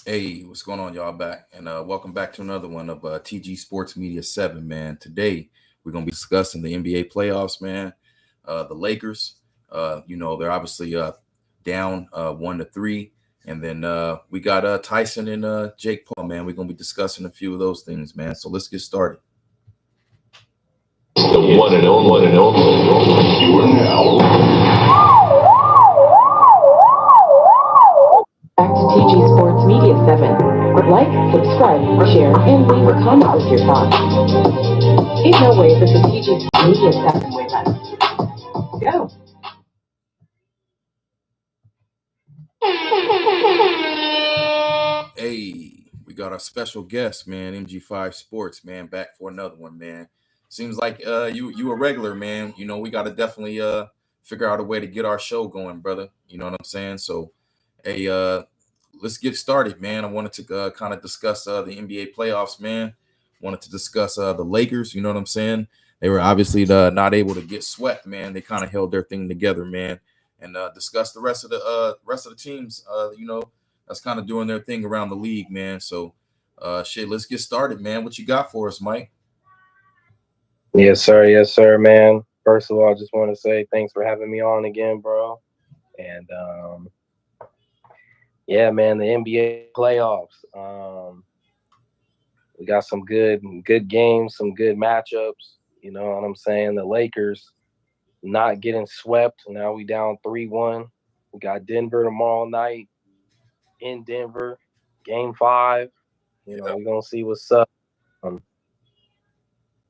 Hey, what's going on, y'all? Back and welcome back to another one of TG Sports Media 7, man. Today we're gonna be discussing the NBA playoffs, man. The Lakers, they're obviously down 1-3, and then we got Tyson and Jake Paul, man. We're gonna be discussing a few of those things, man. So let's get started. The one and only. You are now. Back to TG Sports Media 7. Like, subscribe, share, and leave a comment with your thoughts. Please no way this is TG Media 7 with us. Go. Hey, we got our special guest, man. MG5 Sports, man, back for another one, man. Seems like you a regular, man. We got to definitely figure out a way to get our show going, brother. You know what I'm saying? So, hey, let's get started, man. I wanted to kind of discuss the NBA playoffs, man. Wanted to discuss the Lakers. You know what I'm saying? They were obviously not able to get swept, man. They kind of held their thing together, man, and discuss the rest of the teams. That's kind of doing their thing around the league, man. So, shit, let's get started, man. What you got for us, Mike? Yes, sir, man. First of all, I just want to say thanks for having me on again, bro. And yeah, man, the NBA playoffs. We got some good games, some good matchups. You know what I'm saying? The Lakers not getting swept. Now we down 3-1. We got Denver tomorrow night in Denver, Game 5. We're gonna see what's up.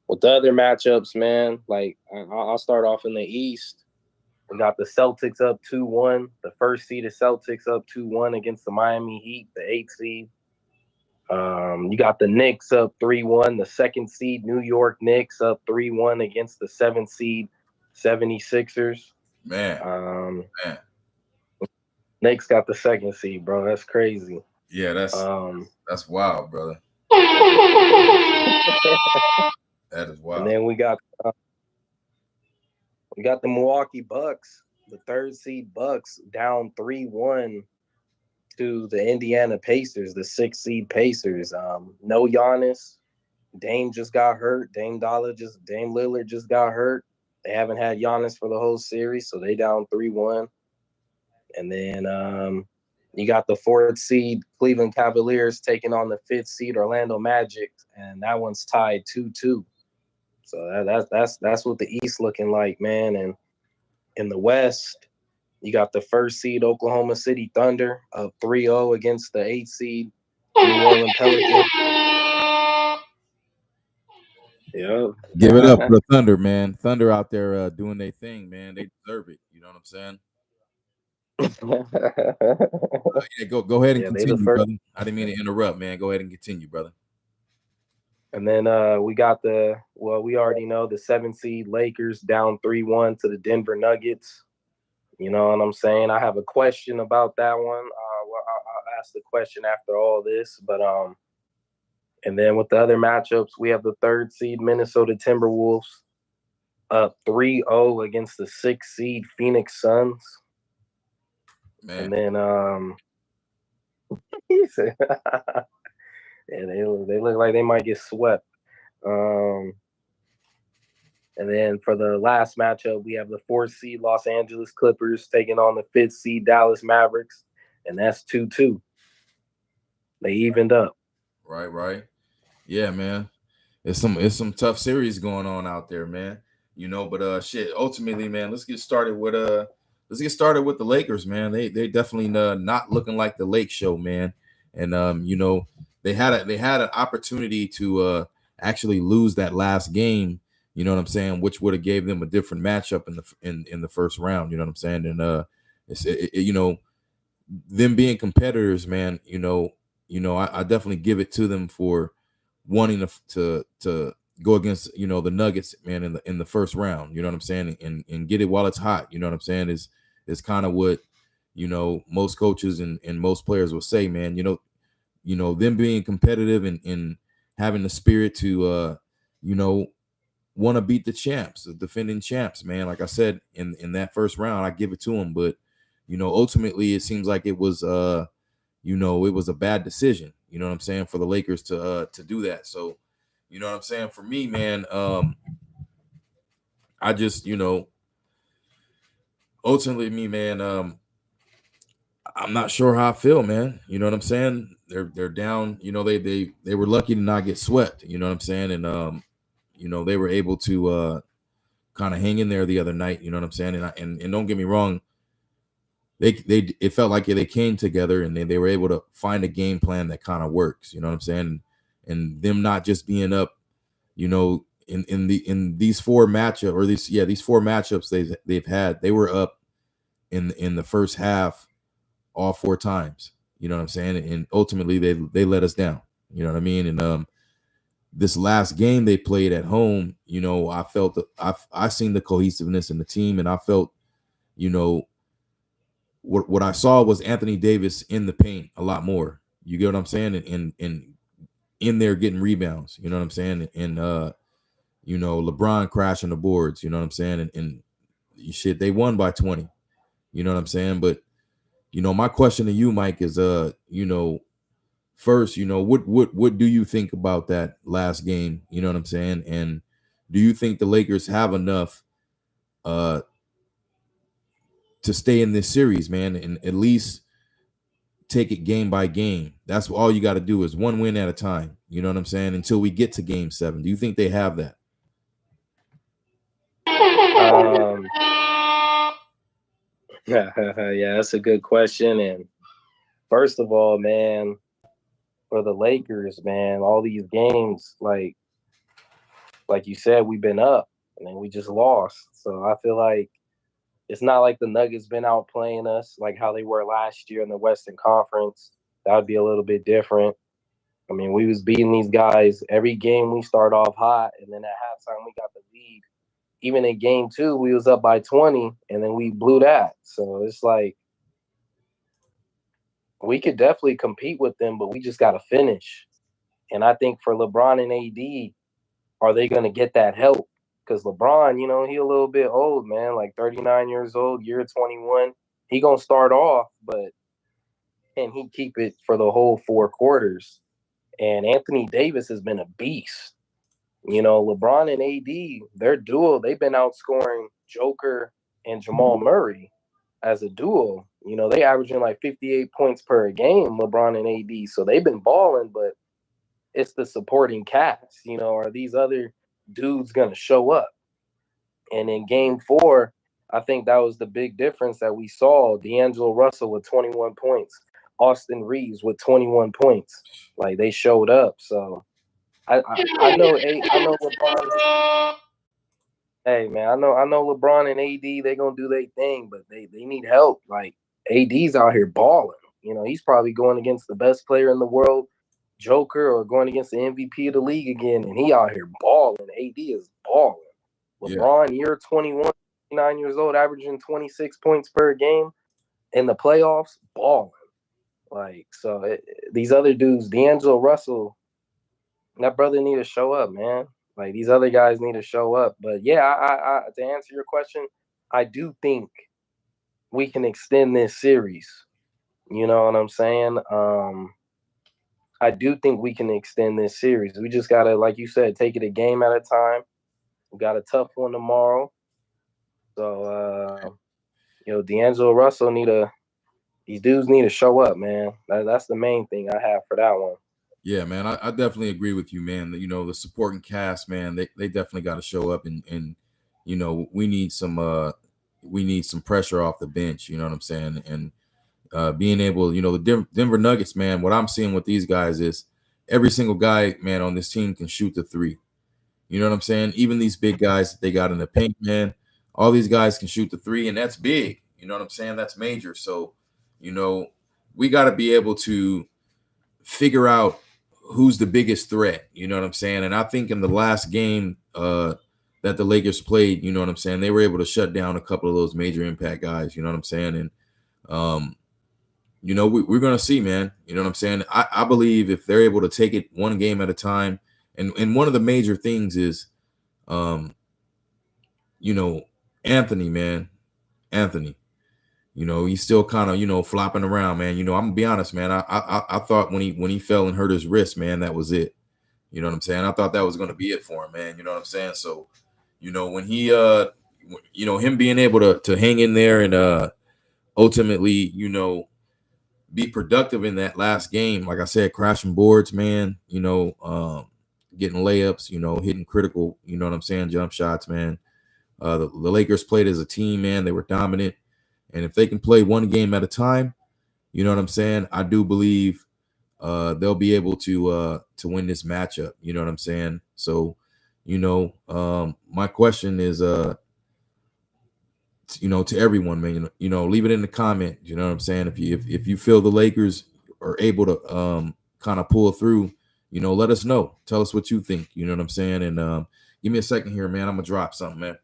With the other matchups, man, like I'll start off in the East. We got the Celtics up 2-1. The first seed is Celtics up 2-1 against the Miami Heat, the 8th seed. You got the Knicks up 3-1. The second seed, New York Knicks, up 3-1 against the 7th seed, 76ers. Man. Knicks got the second seed, bro. That's crazy. Yeah, that's wild, brother. That is wild. And then we got the Milwaukee Bucks, the third seed Bucks, down 3-1 to the Indiana Pacers, the 6th seed Pacers. No Giannis. Dame just got hurt. Dame Lillard just got hurt. They haven't had Giannis for the whole series, so they down 3-1. And then you got the 4th seed Cleveland Cavaliers taking on the 5th seed Orlando Magic, and that one's tied 2-2. So that's what the East looking like, man. And in the West, you got the 1st seed Oklahoma City Thunder up 3-0 against the 8th seed New Orleans Pelicans. Yeah. Give it up for the Thunder, man. Thunder out there doing their thing, man. They deserve it. You know what I'm saying? Yeah, go ahead and continue, brother. I didn't mean to interrupt, man. Go ahead and continue, brother. And then we got we already know the 7th seed Lakers down 3-1 to the Denver Nuggets. You know what I'm saying? I have a question about that one. I'll ask the question after all this. But and then with the other matchups, we have the 3rd seed Minnesota Timberwolves up 3-0 against the 6th seed Phoenix Suns. Man. And then he said, yeah, they look like they might get swept. And then for the last matchup, we have the 4th seed Los Angeles Clippers taking on the 5th seed Dallas Mavericks, and that's 2-2. They evened up. Right. Yeah, man. It's some tough series going on out there, man. But shit. Ultimately, man, let's get started with the Lakers, man. They definitely not looking like the Lake Show, man. And they had an opportunity to actually lose that last game. You know what I'm saying? Which would have gave them a different matchup in the first round. You know what I'm saying? And them being competitors, man. I definitely give it to them for wanting to go against the Nuggets, man, in the first round. You know what I'm saying? And get it while it's hot. You know what I'm saying? Is kind of what most coaches and most players will say, man. Them being competitive and having the spirit to want to beat the champs, the defending champs, man. Like I said, in that first round, I give it to them. But ultimately, it seems like it was you know, it was a bad decision, you know what I'm saying, for the Lakers to do that. So, you know what I'm saying, for me, man, I just, you know, ultimately me, man, I'm not sure how I feel, man. You know what I'm saying? They're down, you know, they were lucky to not get swept, you know what I'm saying? And you know, they were able to kind of hang in there the other night, you know what I'm saying? And don't get me wrong, they it felt like they came together and they were able to find a game plan that kind of works, you know what I'm saying? And them not just being up, you know, in these four matchups, or these four matchups they've had, they were up in the first half all four times, you know what I'm saying? And ultimately they let us down, you know what I mean? And this last game they played at home, you know, I felt I seen the cohesiveness in the team, and I felt, you know, what I saw was Anthony Davis in the paint a lot more. You get what I'm saying? And in there getting rebounds, you know what I'm saying? And you know, LeBron crashing the boards, you know what I'm saying? And shit, they won by 20. You know what I'm saying? But you know, my question to you, Mike, is you know, first, you know, what do you think about that last game? You know what I'm saying? And do you think the Lakers have enough to stay in this series, man, and at least take it game by game? That's all you got to do, is one win at a time. You know what I'm saying? Until we get to game 7. Do you think they have that? Yeah, that's a good question. And first of all, man, for the Lakers, man, all these games, like you said, we've been up and then we just lost. So I feel like it's not like the Nuggets been outplaying us like how they were last year in the Western Conference. That would be a little bit different. I mean, we was beating these guys every game. We start off hot, and then at halftime we got the lead. Even in game 2, we was up by 20, and then we blew that. So it's like we could definitely compete with them, but we just got to finish. And I think for LeBron and AD, are they going to get that help? Because LeBron, you know, he a little bit old, man, like 39 years old, year 21. He going to start off, but can he keep it for the whole 4 quarters? And Anthony Davis has been a beast. You know, LeBron and AD, their duo, they've been outscoring Joker and Jamal Murray as a duo. You know, they averaging like 58 points per game, LeBron and AD. So they've been balling, but it's the supporting cast. You know, are these other dudes going to show up? And in game 4, I think that was the big difference that we saw. D'Angelo Russell with 21 points, Austin Reeves with 21 points. Like, they showed up. So I know LeBron. Hey man, I know LeBron and AD, they gonna do their thing, but they need help. Like, AD's out here balling. You know, he's probably going against the best player in the world, Joker, or going against the MVP of the league again, and he out here balling. AD is balling. LeBron, year 21, 29 years old, averaging 26 points per game in the playoffs, balling. Like, so these other dudes, D'Angelo Russell, that brother need to show up, man. Like, these other guys need to show up. But yeah, I to answer your question, I do think we can extend this series. You know what I'm saying? I do think we can extend this series. We just gotta, like you said, take it a game at a time. We got a tough one tomorrow. So you know, D'Angelo Russell these dudes need to show up, man. That's the main thing I have for that one. Yeah, man, I definitely agree with you, man. You know, the supporting cast, man, they definitely got to show up, and you know, we need some pressure off the bench. You know what I'm saying? And being able, you know, the Denver Nuggets, man, what I'm seeing with these guys is every single guy, man, on this team can shoot the 3. You know what I'm saying? Even these big guys that they got in the paint, man, all these guys can shoot the 3, and that's big. You know what I'm saying? That's major. So, you know, we got to be able to figure out who's the biggest threat. You know what I'm saying? And I think in the last game that the Lakers played, you know what I'm saying, they were able to shut down a couple of those major impact guys. You know what I'm saying? And you know, we're gonna see, man. You know what I'm saying? I believe if they're able to take it one game at a time, and one of the major things is, you know, Anthony, man, Anthony. You know, he's still kind of, you know, flopping around, man. You know, I'm gonna be honest, man. I thought when he fell and hurt his wrist, man, that was it. You know what I'm saying? I thought that was gonna be it for him, man. You know what I'm saying? So, you know, when he you know, him being able to hang in there and ultimately, you know, be productive in that last game, like I said, crashing boards, man, you know, getting layups, you know, hitting critical, you know what I'm saying, jump shots, man. The Lakers played as a team, man. They were dominant. And if they can play one game at a time, you know what I'm saying? I do believe they'll be able to win this matchup. You know what I'm saying? So, you know, my question is, you know, to everyone, man, you know, leave it in the comment. You know what I'm saying? If you feel the Lakers are able to kind of pull through, you know, let us know. Tell us what you think. You know what I'm saying? And give me a second here, man. I'm gonna drop something, man.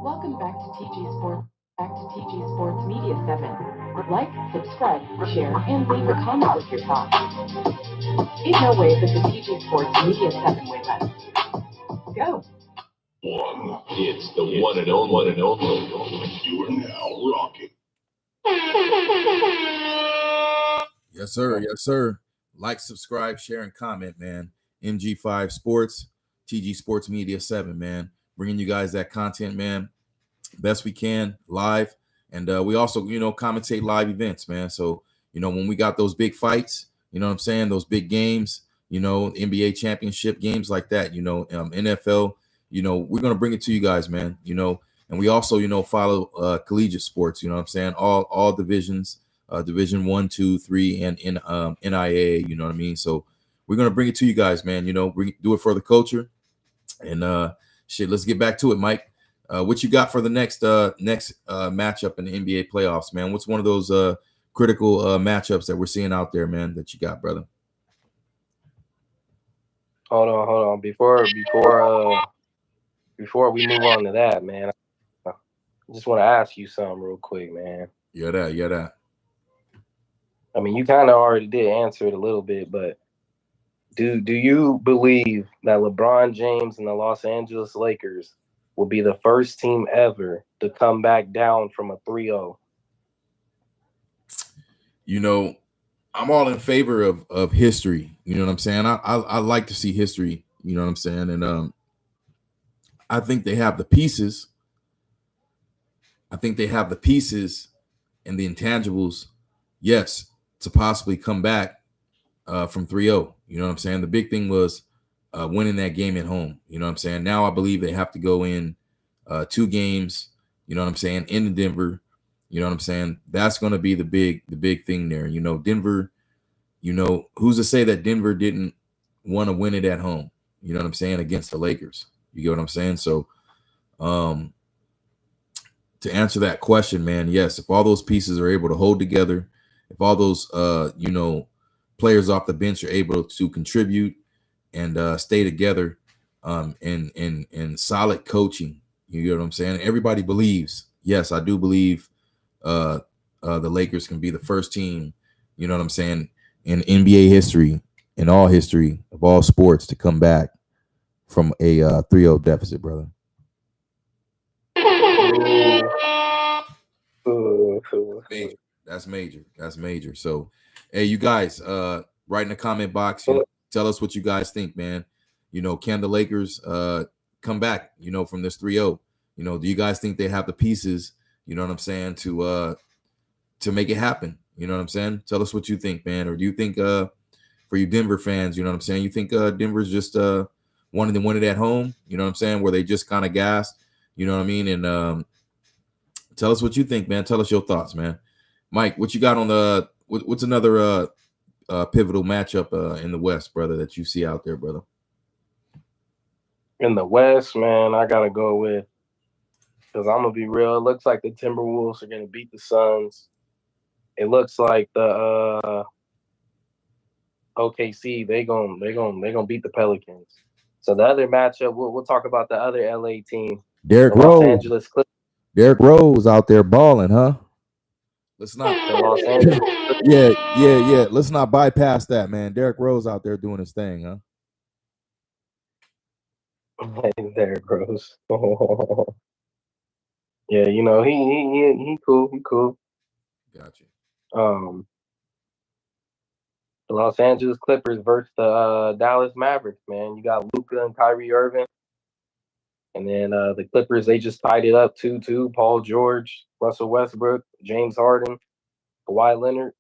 Welcome back to TG Sports Media 7. Like, subscribe, share, and leave a comment with your thoughts. Ain't no way that the TG Sports Media 7 way best. Go. It's the one and only. You are now rocking. Yes, sir. Yes, sir. Like, subscribe, share, and comment, man. MG5 Sports, TG Sports Media 7, man. Bringing you guys that content, man, best we can live. And we also, you know, commentate live events, man. So, you know, when we got those big fights, you know what I'm saying, those big games, you know, NBA championship games like that, you know, NFL, you know, we're going to bring it to you guys, man, you know. And we also, you know, follow collegiate sports, you know what I'm saying, all divisions, division 1, 2, 3, and in NIA, you know what I mean. So we're going to bring it to you guys, man. You know, we do it for the culture. And shit, let's get back to it, Mike. What you got for the next matchup in the NBA playoffs, man? What's one of those critical matchups that we're seeing out there, man, that you got, brother? Hold on. Before we move on to that, man, I just want to ask you something real quick, man. Yeah, that. I mean, you kind of already did answer it a little bit, but do you believe that LeBron James and the Los Angeles Lakers will be the first team ever to come back down from a 3-0? You know, I'm all in favor of history. You know what I'm saying? I like to see history. You know what I'm saying? And I think they have the pieces. I think they have the pieces and the intangibles, yes, to possibly come back from 3-0. You know what I'm saying? The big thing was winning that game at home. You know what I'm saying? Now I believe they have to go in 2 games, you know what I'm saying, in Denver. You know what I'm saying? That's going to be the big thing there. You know, Denver, you know, who's to say that Denver didn't want to win it at home? You know what I'm saying? Against the Lakers. You get what I'm saying? So to answer that question, man, yes, if all those pieces are able to hold together, if all those you know, players off the bench are able to contribute and stay together, and solid coaching, you get what I'm saying? Everybody believes, yes, I do believe the Lakers can be the first team, you know what I'm saying, in NBA history, in all history of all sports, to come back from a 3-0 deficit, brother. Major. That's major. So, hey, you guys, write in the comment box. You know, tell us what you guys think, man. You know, can the Lakers come back, you know, from this 3-0? You know, do you guys think they have the pieces, you know what I'm saying, to make it happen? You know what I'm saying? Tell us what you think, man. Or do you think for you Denver fans, you know what I'm saying, you think Denver's just wanted to win it at home, you know what I'm saying, where they just kind of gassed, you know what I mean? And tell us what you think, man. Tell us your thoughts, man. Mike, what you got on the what's another pivotal matchup in the West, brother, that you see out there, brother? In the West, man, I gotta go with, because I'm gonna be real, it looks like the Timberwolves are gonna beat the Suns. It looks like the OKC they gonna beat the Pelicans. So the other matchup, we'll talk about the other LA team, Derrick the Los Rose. Angeles Clippers. Derrick Rose out there balling, huh? Let's not. The Los Angeles. Yeah. Let's not bypass that, man. Derrick Rose out there doing his thing, huh? Derrick Rose. Yeah, you know, he cool. He cool. Gotcha. The Los Angeles Clippers versus the Dallas Mavericks, man. You got Luka and Kyrie Irving. And then the Clippers, they just tied it up 2-2. Paul George, Russell Westbrook, James Harden, Kawhi Leonard.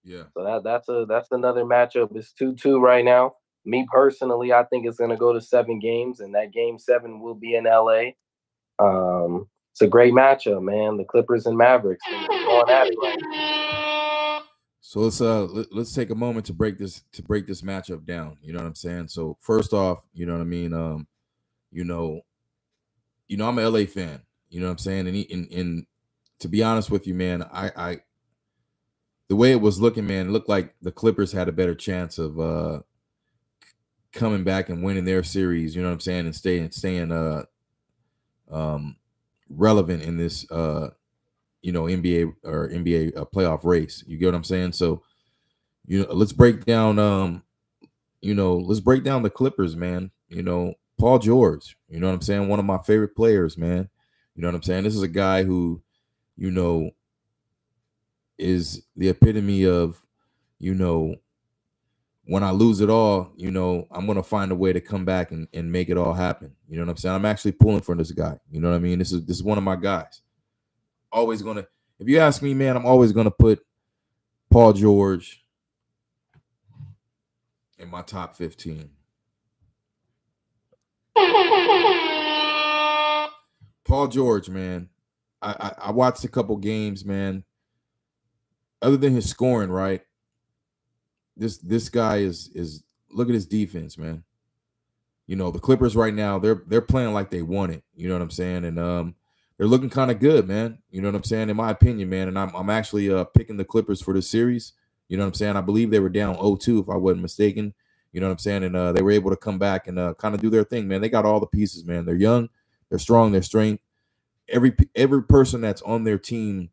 Yeah. So that's another matchup. It's 2-2 right now. Me personally, I think it's gonna go to 7 games, and that game 7 will be in LA. It's a great matchup, man. The Clippers and Mavericks, and they're going at it right now. So let's take a moment to break this matchup down. You know what I'm saying? So first off, you know what I mean. You know, I'm an LA fan. You know what I'm saying? And to be honest with you, man, I the way it was looking, man, it looked like the Clippers had a better chance of coming back and winning their series. You know what I'm saying? And staying relevant in this NBA or NBA playoff race. You get what I'm saying? So, let's break down let's break down the Clippers, man. Paul George, you know what I'm saying? One of my favorite players, man. You know what I'm saying? This is a guy who, is the epitome of, when I lose it all, I'm going to find a way to come back and make it all happen. You know what I'm saying? I'm actually pulling for this guy. You know what I mean? This is one of my guys. Always going to, if you ask me, man, I'm always going to put Paul George in my top 15. Paul George, man. I watched a couple games, man. Other than his scoring, right? This guy is look at his defense, man. The Clippers right now, they're playing like they want it. You know what I'm saying? And they're looking kind of good, man. You know what I'm saying? In my opinion, man. And I'm actually picking the Clippers for the series. You know what I'm saying? I believe they were down 0-2, if I wasn't mistaken. You know what I'm saying? And they were able to come back and kind of do their thing, man. They got all the pieces, man. They're young, they're strong, they're strength. Every person that's on their team,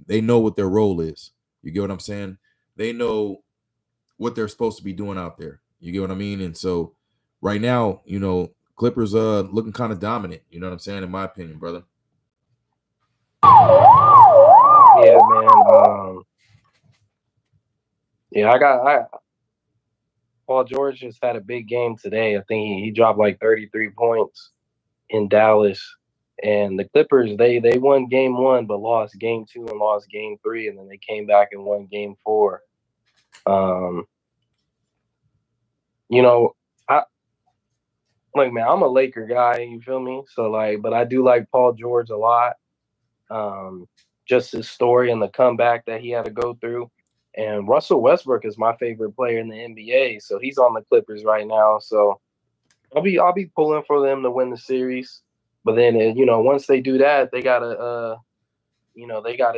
they know what their role is. You get what I'm saying? They know what they're supposed to be doing out there. You get what I mean? And so right now, Clippers looking kind of dominant. You know what I'm saying? In my opinion, brother. Yeah, man. Yeah, Paul George just had a big game today. I think he dropped like 33 points in Dallas. And the Clippers, they won game 1, but lost game 2 and lost game 3, and then they came back and won game 4. Man, I'm a Laker guy, you feel me? So but I do like Paul George a lot. Just his story and the comeback that he had to go through. And Russell Westbrook is my favorite player in the NBA, so he's on the Clippers right now. So I'll be pulling for them to win the series. But then, once they do that, they gotta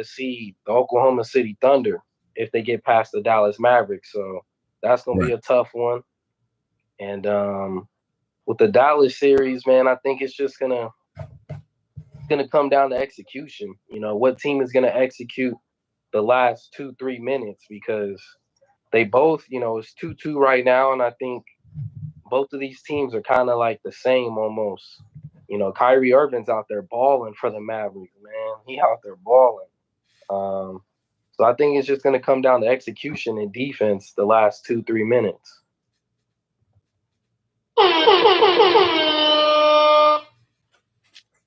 see the Oklahoma City Thunder if they get past the Dallas Mavericks. So that's gonna be a tough one. And with the Dallas series, man, I think it's just gonna come down to execution. What team is gonna execute the last 2-3 minutes, because they both, it's 2-2 right now, and I think both of these teams are kind of like the same almost. Kyrie Irving's out there balling for the Mavericks, man. He out there balling. So I think it's just going to come down to execution and defense the last 2-3 minutes.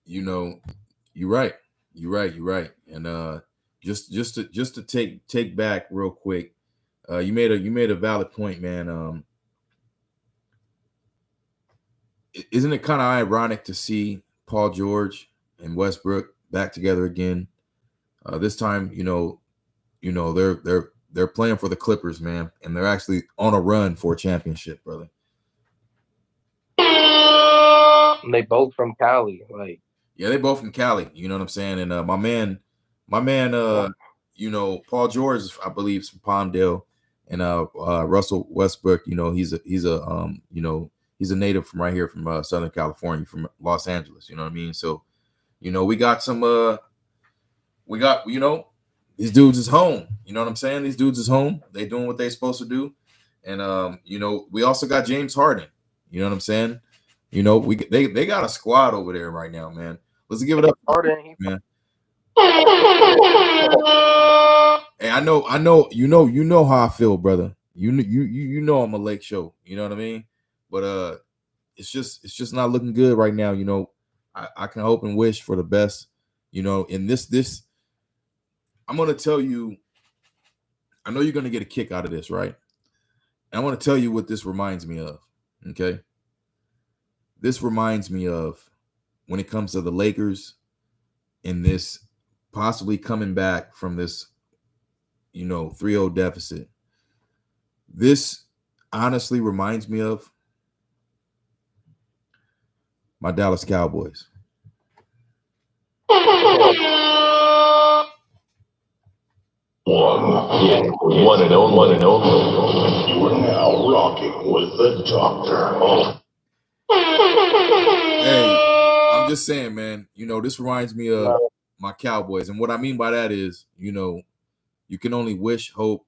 You're right. And just to take back real quick, you made a valid point, man. Isn't it kind of ironic to see Paul George and Westbrook back together again? This time, they're playing for the Clippers, man, and they're actually on a run for a championship, brother. And they both from Cali, Yeah, they both from Cali. You know what I'm saying? And my man, Paul George, I believe, is from Palmdale, and Russell Westbrook, he's a native from right here from Southern California, from Los Angeles. You know what I mean? So, we got some, these dudes is home. You know what I'm saying? These dudes is home. They doing what they supposed to do. And you know, we also got James Harden. You know what I'm saying? You know, they got a squad over there right now, man. Let's give it up, Harden, man. Hey, I know, you know how I feel, brother. You know I'm a Lake Show. You know what I mean? But it's just not looking good right now. You know, I can hope and wish for the best. You know, in this, I'm gonna tell you. I know you're gonna get a kick out of this, right? And I want to tell you what this reminds me of. Okay, this reminds me of when it comes to the Lakers in this possibly coming back from this, you know, 3-0 deficit. This honestly reminds me of my Dallas Cowboys. One and only. You are now rocking with the Doctor. Hey, I'm just saying, man, you know, this reminds me of my Cowboys. And what I mean by that is, you know, you can only wish, hope,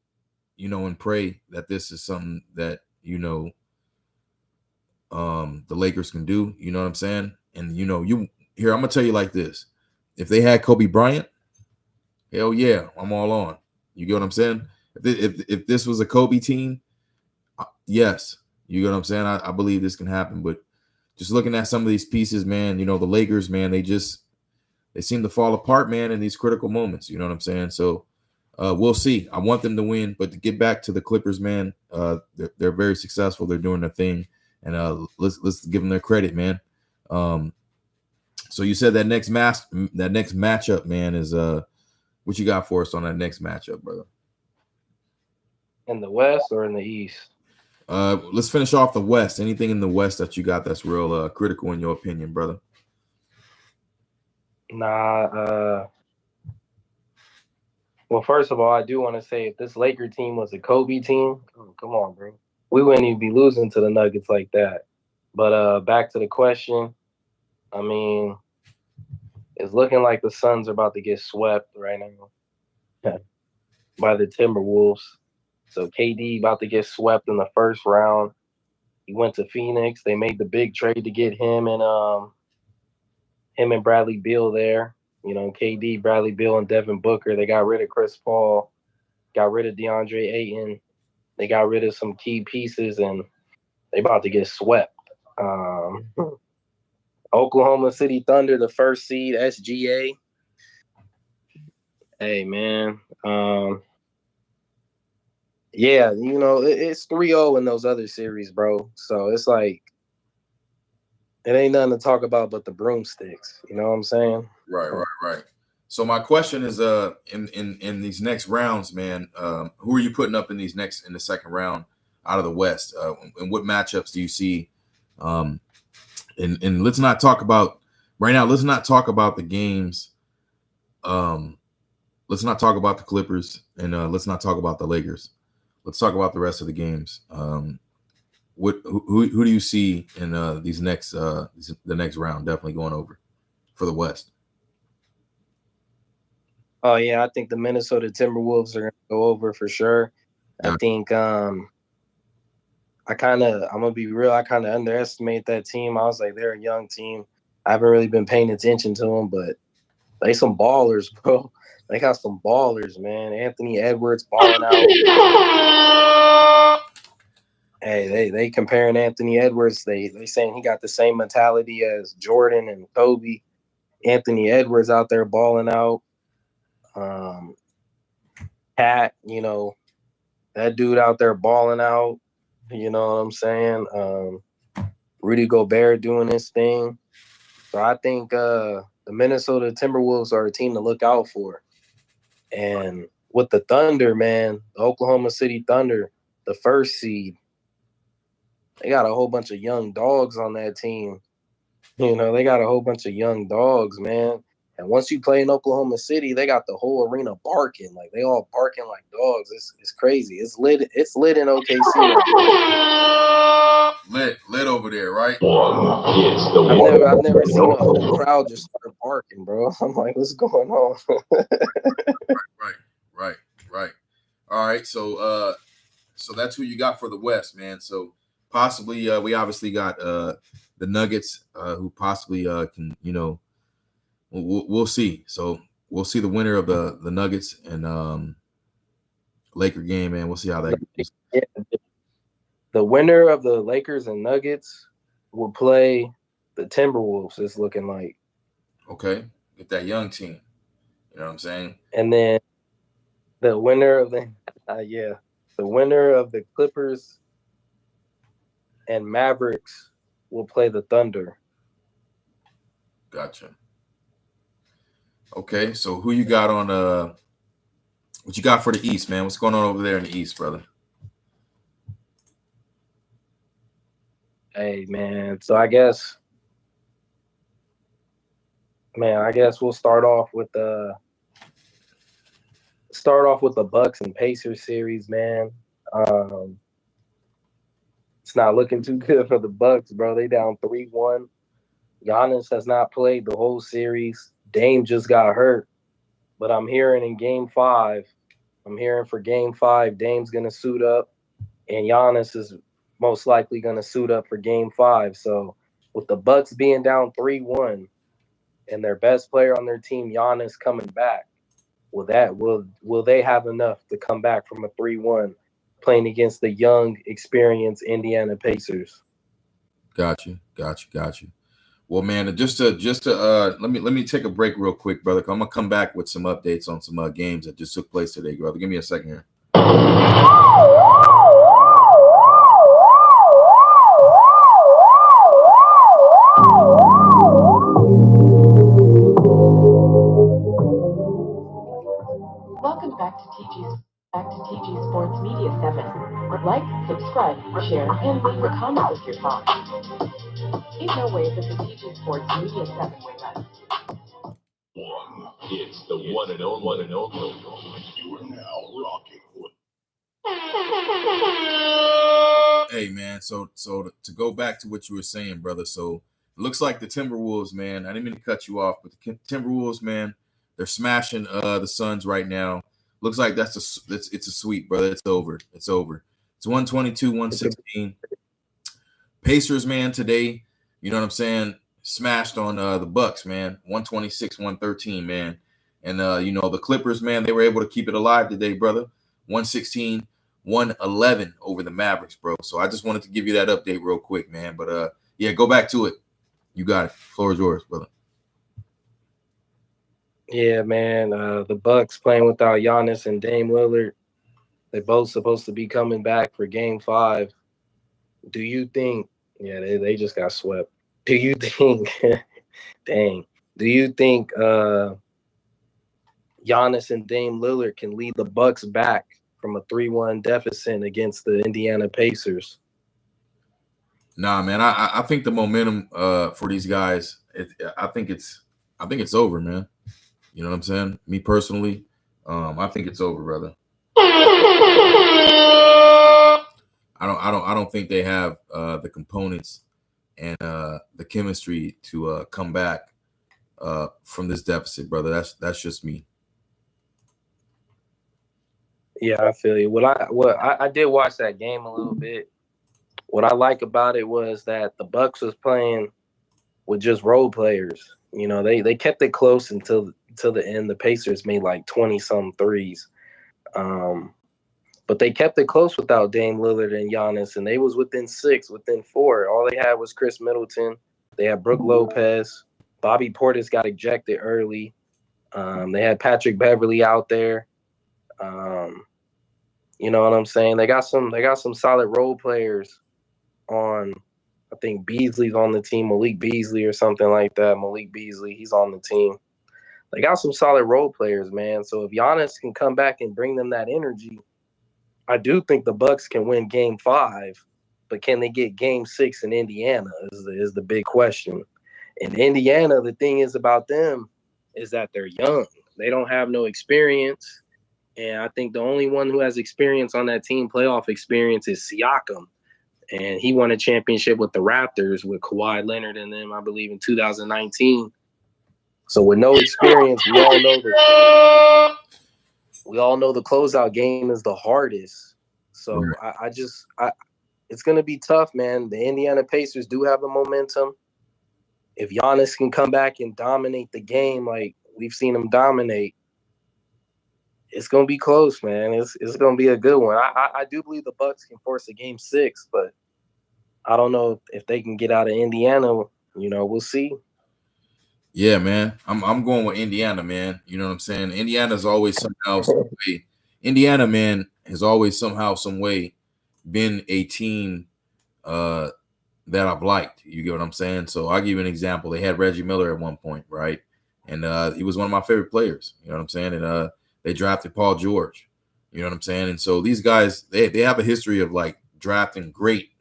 you know, and pray that this is something that, you know, the Lakers can do. You know what I'm saying? And, you know, I'm going to tell you like this. If they had Kobe Bryant, hell yeah, I'm all on. You get what I'm saying? If this was a Kobe team, yes. You get what I'm saying? I believe this can happen. But just looking at some of these pieces, man, you know, the Lakers, man, they seem to fall apart, man, in these critical moments. You know what I'm saying? So we'll see. I want them to win. But to get back to the Clippers, man, they're very successful. They're doing their thing. And let's give them their credit, man. So you said that next matchup, man, is what you got for us on that next matchup, brother? in the West or in the East? Let's finish off the West. Anything in the West that you got that's real critical in your opinion, brother? Nah. Well, first of all, I do want to say if this Laker team was a Kobe team, come on, bro, we wouldn't even be losing to the Nuggets like that. But back to the question. I mean, it's looking like the Suns are about to get swept right now by the Timberwolves. So KD about to get swept in the first round. He went to Phoenix. They made the big trade to get him and Bradley Beal there. You know, KD, Bradley Beal, and Devin Booker. They got rid of Chris Paul, got rid of DeAndre Ayton. They got rid of some key pieces, and they about to get swept. Oklahoma City Thunder, the first seed, SGA. Hey, man. Yeah, you know, it's 3-0 in those other series, bro. So it's like it ain't nothing to talk about but the broomsticks. You know what I'm saying? Right. So my question is, in these next rounds, man, who are you putting up in the second round out of the West? And what matchups do you see? And let's not talk about right now. Let's not talk about the games. Let's not talk about the Clippers, and let's not talk about the Lakers. Let's talk about the rest of the games. Who do you see in the next round? Definitely going over for the West. Oh yeah, I think the Minnesota Timberwolves are gonna go over for sure. I think I'm gonna be real. I kind of underestimate that team. I was like, they're a young team. I haven't really been paying attention to them, but they some ballers, bro. They got some ballers, man. Anthony Edwards balling out. Hey, they comparing Anthony Edwards. They saying he got the same mentality as Jordan and Kobe. Anthony Edwards out there balling out. Cat, you know, that dude out there balling out. You know what I'm saying? Rudy Gobert doing his thing. So I think the Minnesota Timberwolves are a team to look out for. And with the Thunder, man, the Oklahoma City Thunder, the first seed, they got a whole bunch of young dogs on that team. You know, they got a whole bunch of young dogs, man. And once you play in Oklahoma City, they got the whole arena barking. Like, they all barking like dogs. It's crazy. It's lit in OKC right now. Lit over there, right? I've never seen a whole crowd just start barking, bro. I'm like, what's going on? Right. All right, so that's who you got for the West, man. So possibly we obviously got the Nuggets who possibly can, we'll see. So we'll see the winner of the Nuggets and Laker game, man. We'll see how that goes. Yeah. The winner of the Lakers and Nuggets will play the Timberwolves, it's looking like. Okay, get that young team. You know what I'm saying? And then the winner of the the winner of the Clippers and Mavericks will play the Thunder. Gotcha. Okay, so who you got on what you got for the East, man? What's going on over there in the East, brother? Hey, man. So I guess we'll start off with the Bucks and Pacers series, man. It's not looking too good for the Bucks, bro. They down 3-1. Giannis has not played the whole series. Dame just got hurt. But I'm hearing in Game 5, Dame's going to suit up, and Giannis is most likely going to suit up for Game 5. So with the Bucks being down 3-1 and their best player on their team, Giannis, coming back, will they have enough to come back from a 3-1 playing against the young, experienced Indiana Pacers? Got you. Well, man, just to let me take a break real quick, brother. I'm gonna come back with some updates on some games that just took place today, brother. Give me a second here. Welcome back to TG Sports Media 7. Like, subscribe, share, and leave a comment with your thoughts. Ain't no way that the TG Sports Media 7 with us. It's the one and only. You are now rocking with. Hey, man. So to go back to what you were saying, brother. So it looks like the Timberwolves, man. I didn't mean to cut you off, but the Timberwolves, man, they're smashing the Suns right now. Looks like it's a sweep, brother. It's over. It's 122-116. Pacers, man, today, you know what I'm saying, smashed on the Bucks, man, 126-113, man. And the Clippers, man, they were able to keep it alive today, brother. 116-111 over the Mavericks, bro. So I just wanted to give you that update real quick, man. But yeah, go back to it. You got it. Floor is yours, brother. Yeah, man. The Bucks playing without Giannis and Dame Lillard. They're both supposed to be coming back for Game 5. Do you think? Yeah, they just got swept. Do you think? Dang. Do you think Giannis and Dame Lillard can lead the Bucks back from a 3-1 deficit against the Indiana Pacers? Nah, man. I think the momentum for these guys, I think it's over, man. You know what I'm saying? Me personally, I think it's over, brother. I don't think they have the components and the chemistry to come back from this deficit, brother. That's just me. Yeah, I feel you. I did watch that game a little bit. What I like about it was that the Bucks was playing with just role players. You know, they kept it close until the end. The Pacers made like 20-some threes. But they kept it close without Dame Lillard and Giannis, and they was within 6, within 4. All they had was Chris Middleton. They had Brook Lopez. Bobby Portis got ejected early. They had Patrick Beverly out there. You know what I'm saying? They got some solid role players on. I think Beasley's on the team, Malik Beasley or something like that. Malik Beasley, he's on the team. They got some solid role players, man. So if Giannis can come back and bring them that energy, I do think the Bucks can win Game 5, but can they get Game 6 in Indiana is the big question. In Indiana, the thing is about them is that they're young. They don't have no experience. And I think the only one who has experience on that team, playoff experience, is Siakam. And he won a championship with the Raptors with Kawhi Leonard and them, I believe, in 2019. So with no experience, we all know we all know the closeout game is the hardest. So it's going to be tough, man. The Indiana Pacers do have the momentum. If Giannis can come back and dominate the game like we've seen him dominate, it's going to be close, man. It's going to be a good one. I do believe the Bucks can force a game 6, but I don't know if they can get out of Indiana. We'll see. Yeah, man. I'm going with Indiana, man. You know what I'm saying? Indiana's always somehow, some way. Indiana, man, has always somehow, some way been a team that I've liked. You get what I'm saying? So I'll give you an example. They had Reggie Miller at one point, right? And he was one of my favorite players. You know what I'm saying? And they drafted Paul George. You know what I'm saying? And so these guys, they have a history of like drafting great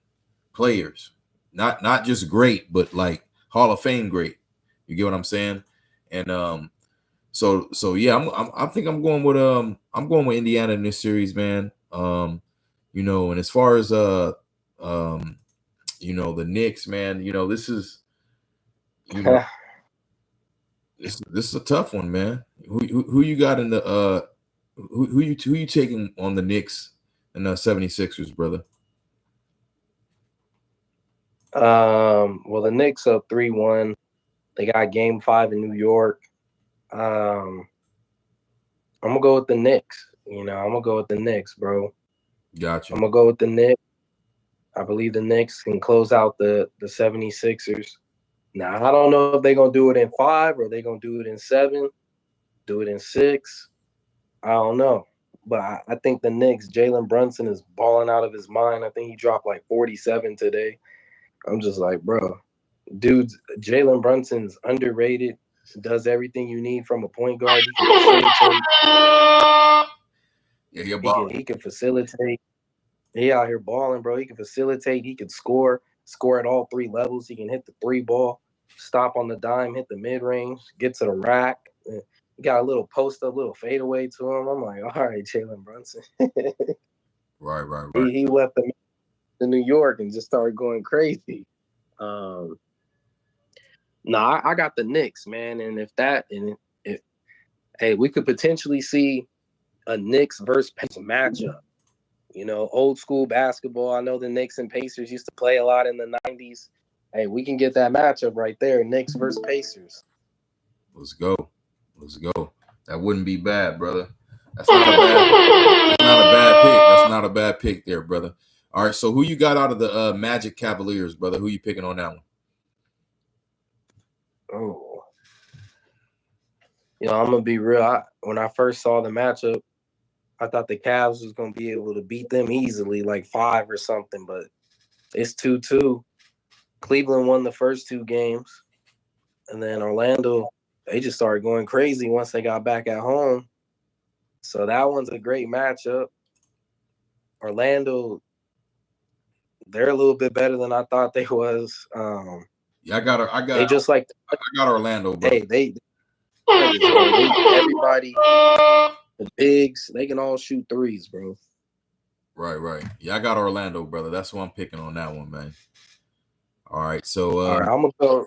players, not just great, but like Hall of Fame great. You get what I'm saying? And so yeah, I think I'm going with Indiana in this series, man. And as far as the Knicks, man, this is this is a tough one, man. Who you got in the who you taking on the Knicks and the 76ers, brother? Well, the Knicks up 3-1. They got game 5 in New York. I'm gonna go with the Knicks. I'm gonna go with the Knicks, bro. Gotcha. I'm gonna go with the Knicks. I believe the Knicks can close out the 76ers. Now, I don't know if they're gonna do it in 5 or they're gonna do it in 7, do it in 6. I don't know. But I think the Knicks, Jalen Brunson is balling out of his mind. I think he dropped like 47 today. I'm just like, bro, dude, Jalen Brunson's underrated. Does everything you need from a point guard. He can facilitate. Yeah, he can facilitate. He out here balling, bro. He can facilitate. He can score at all 3 levels. He can hit the 3 ball, stop on the dime, hit the mid range, get to the rack. He got a little post up, little fadeaway to him. I'm like, all right, Jalen Brunson. Right. He left to New York and just started going crazy. I got the Knicks, man. And if we could potentially see a Knicks versus Pacers matchup. Old school basketball. I know the Knicks and Pacers used to play a lot in the 90s. Hey, we can get that matchup right there, Knicks versus Pacers. Let's go. That wouldn't be bad, brother. That's not a bad pick. That's not a bad pick there, brother. All right, so who you got out of the Magic Cavaliers, brother? Who you picking on that one? Oh, I'm gonna be real. When I first saw the matchup, I thought the Cavs was gonna be able to beat them easily, like 5 or something. But it's 2-2. Cleveland won the first 2 games, and then Orlando, they just started going crazy once they got back at home. So that one's a great matchup. Orlando, they're a little bit better than I thought they was. I got Orlando, bro. Hey, everybody, the bigs, they can all shoot 3s, bro. Right. Yeah, I got Orlando, brother. That's who I'm picking on that one, man. All right, so all right, I'm gonna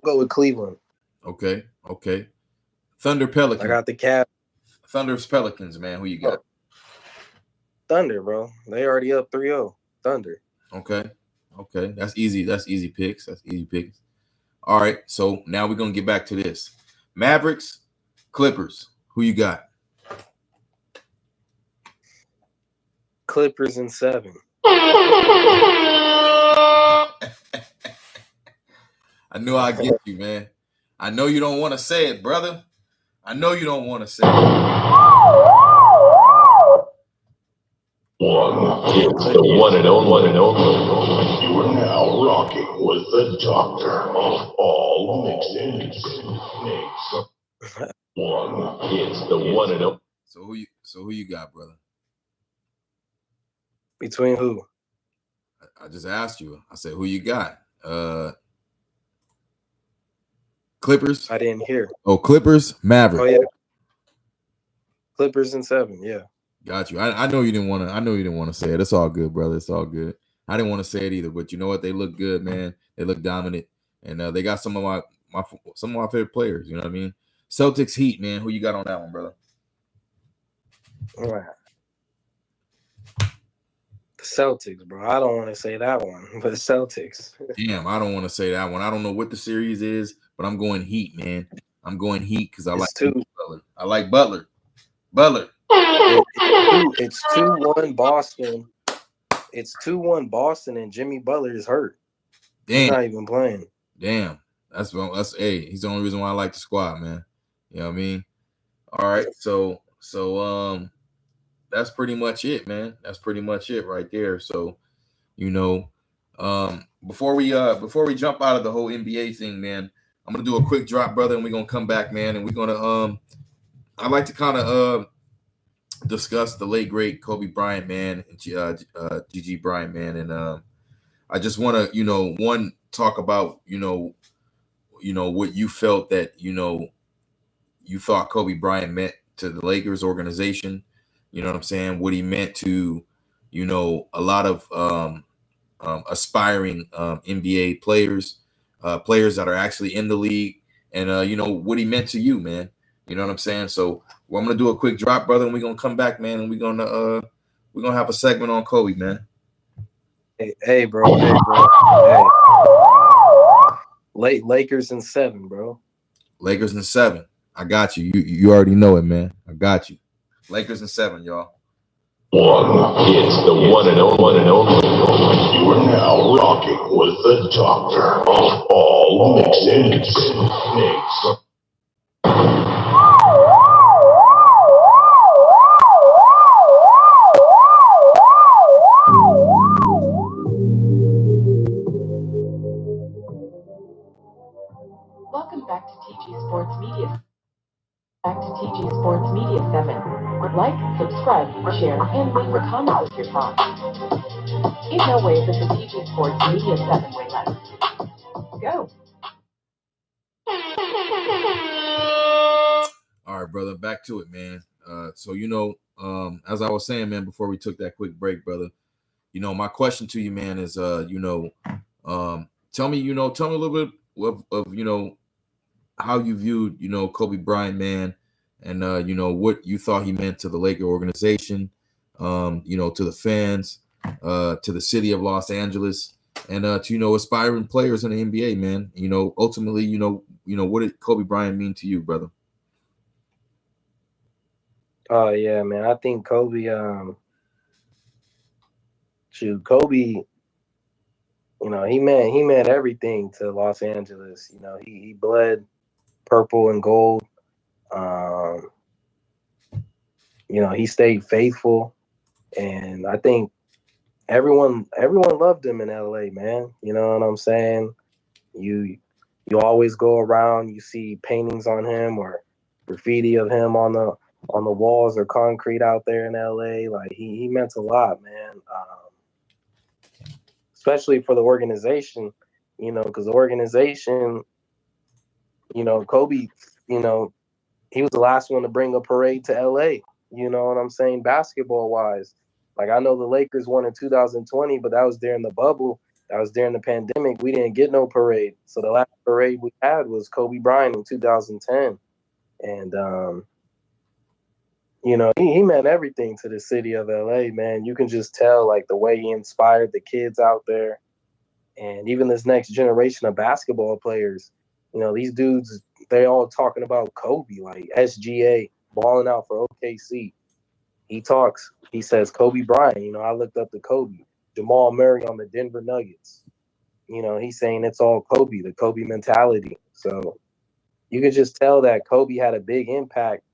go with Cleveland. Okay. Thunder Pelicans. I got the Cavs. Thunder's Pelicans, man. Who you got? Thunder, bro. They already up 3-0. Thunder. Okay. That's easy. That's easy picks. All right. So now we're gonna get back to this. Mavericks, Clippers. Who you got? Clippers in 7. I knew I'd get you, man. I know you don't want to say it, brother. I know you don't want to say it. It's the one and only. You are now rocking with the doctor of all mixes. It's the one and only. So who you got, brother? Between who? I just asked you. I said, who you got? Clippers. I didn't hear. Oh, Clippers, Mavericks. Oh yeah. Clippers in 7. Yeah. Got you. I know you didn't want to. I know you didn't want to say it. It's all good, brother. It's all good. I didn't want to say it either, but you know what? They look good, man. They look dominant, and they got some of my favorite players. You know what I mean? Celtics, Heat, man. Who you got on that one, brother? Right. The Celtics, bro. I don't want to say that one, but the Celtics. Damn, I don't want to say that one. I don't know what the series is, but I'm going Heat, man. I'm going Heat because I like It's two. Butler. I like Butler. Butler. It's 2-1 Boston. It's 2-1 Boston, and Jimmy Butler is hurt. He's Damn. not even playing. Damn. That's hey, he's the only reason why I like the squad, man. You know what I mean? All right. So that's pretty much it, man. That's pretty much it right there. So, before we jump out of the whole NBA thing, man, I'm gonna do a quick drop, brother, and we're gonna come back, man, and we're gonna I'd like to kind of discuss the late great Kobe Bryant, man, and Gigi Bryant, man, and I just want to, one, talk about, what you felt that, you thought Kobe Bryant meant to the Lakers organization. You know what I'm saying? What he meant to, a lot of aspiring NBA players, players that are actually in the league, and what he meant to you, man. You know what I'm saying? So I'm gonna do a quick drop, brother, and we're gonna come back, man, and we're gonna have a segment on Kobe, man. Hey, bro. Hey. Lakers in 7, bro. Lakers in 7. I got you. You already know it, man. I got you. Lakers in 7, y'all. It's the one and only. You are now rocking with the doctor of all mixes. Welcome back to TG Sports Media. Back to TG Sports Media 7. Like, subscribe, share, and leave a comment with your thoughts. Ain't no way this is TG Sports Media 7 way less. Go. All right, brother. Back to it, man. So as I was saying, man, before we took that quick break, brother, my question to you, man, is tell me a little bit of how you viewed, Kobe Bryant, man, and what you thought he meant to the Laker organization, to the fans, to the city of Los Angeles, and to aspiring players in the NBA, man. Ultimately, what did Kobe Bryant mean to you, brother? Oh yeah, man. I think Kobe. Kobe. He meant everything to Los Angeles. He bled purple and gold. He stayed faithful, and I think everyone loved him in LA, man. You know what I'm saying? You always go around, you see paintings on him or graffiti of him on the walls or concrete out there in LA. Like he meant a lot, man. Especially for the organization, because the organization, Kobe, he was the last one to bring a parade to LA. You know what I'm saying? Basketball wise, like I know the Lakers won in 2020, but that was during the bubble. That was during the pandemic. We didn't get no parade. So the last parade we had was Kobe Bryant in 2010. And, he meant everything to the city of LA, man. You can just tell, like, the way he inspired the kids out there. And even this next generation of basketball players, these dudes, they all talking about Kobe, like SGA, balling out for OKC. He says Kobe Bryant, I looked up to Kobe. Jamal Murray on the Denver Nuggets. He's saying it's all Kobe, the Kobe mentality. So you can just tell that Kobe had a big impact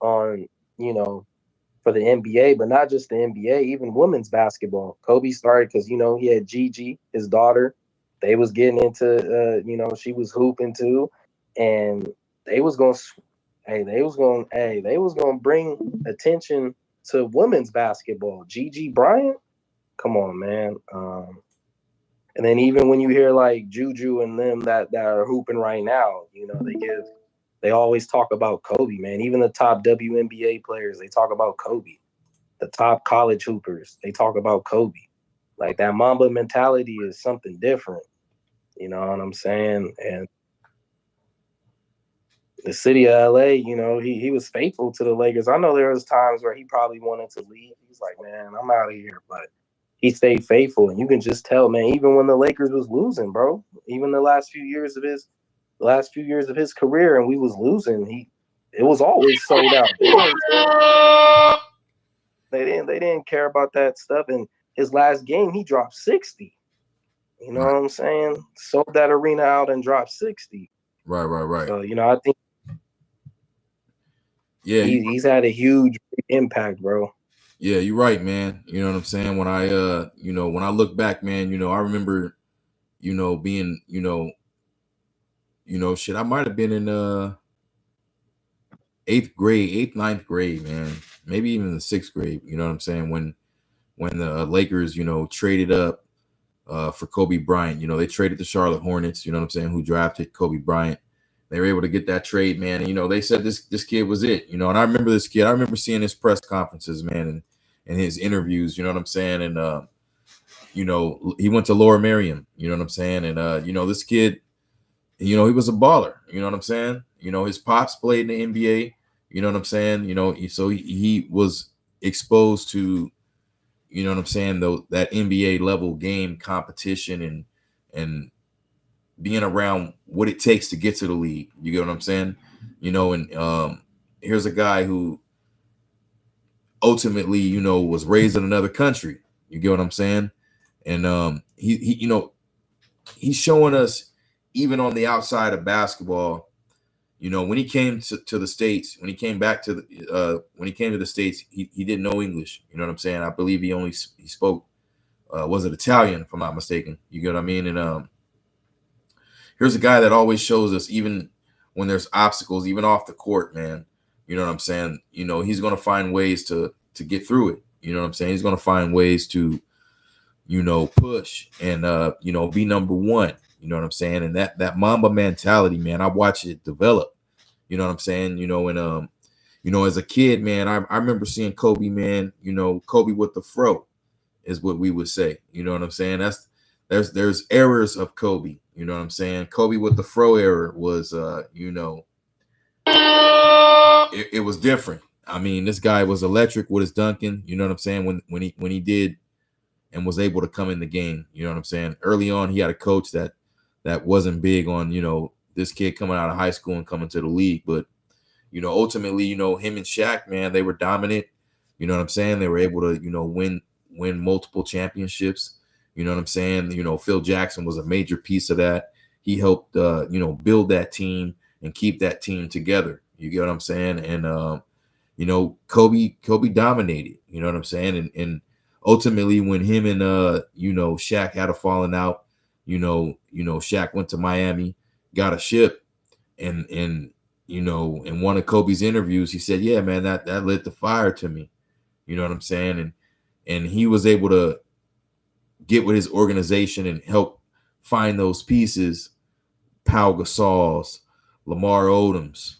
on, for the NBA, but not just the NBA, even women's basketball. Kobe started because, he had Gigi, his daughter. They was getting into, she was hooping too. And they was going to bring attention to women's basketball. Gigi Bryant, come on, man. And then even when you hear like Juju and them that are hooping right now, they always talk about Kobe, man. Even the top WNBA players, they talk about Kobe. The top college hoopers, they talk about Kobe. Like that Mamba mentality is something different. You know what I'm saying? And the city of LA, he was faithful to the Lakers. I know there was times where he probably wanted to leave. He's like, man, I'm out of here. But he stayed faithful. And you can just tell, man, even when the Lakers was losing, bro, even the last few years of his career and we was losing, it was always sold out. They didn't care about that stuff. And his last game, he dropped 60. You know what I'm saying? Sold that arena out and dropped 60. Right. So, I think he's had a huge impact, bro. Yeah, you're right, man. You know what I'm saying? When I when I look back, man, I remember, being, shit, I might have been in ninth grade, man. Maybe even the sixth grade, you know what I'm saying? When the Lakers, traded up for Kobe Bryant, they traded the Charlotte Hornets, you know what I'm saying, who drafted Kobe Bryant. They were able to get that trade, man. And, they said this kid was it, and I remember this kid. I remember seeing his press conferences, man, and his interviews, you know what I'm saying? And, he went to Laura Merriam, you know what I'm saying? And, this kid, he was a baller, you know what I'm saying? His pops played in the NBA, you know what I'm saying? So he was exposed to, you know what I'm saying, though, that NBA level game competition and being around what it takes to get to the league. You get what I'm saying? And here's a guy who ultimately, was raised in another country. You get what I'm saying? And he's showing us, even on the outside of basketball, when he came to the States, when he came to the States, he didn't know English. You know what I'm saying? I believe he spoke, was it Italian, if I'm not mistaken? You get what I mean? And here's a guy that always shows us, even when there's obstacles, even off the court, man, you know what I'm saying? He's going to find ways to get through it. You know what I'm saying? He's going to find ways to, push and, be number one. You know what I'm saying? And that Mamba mentality, man, I watch it develop. You know what I'm saying? And, as a kid, man, I remember seeing Kobe, man, Kobe with the fro is what we would say. You know what I'm saying? There's errors of Kobe. You know what I'm saying? Kobe with the fro error was, it was different. I mean, this guy was electric with his dunking. You know what I'm saying? When he did and was able to come in the game. You know what I'm saying? Early on, he had a coach that wasn't big on, this kid coming out of high school and coming to the league. But, ultimately, him and Shaq, man, they were dominant. You know what I'm saying? They were able to, win multiple championships. You know what I'm saying? Phil Jackson was a major piece of that. He helped, build that team and keep that team together. You get what I'm saying? And, Kobe dominated. You know what I'm saying? And ultimately, when him and Shaq had a falling out, Shaq went to Miami, got a ship, and in one of Kobe's interviews, he said, "Yeah, man, that lit the fire to me." You know what I'm saying? And he was able to get with his organization and help find those pieces, Pau Gasol's, Lamar Odom's,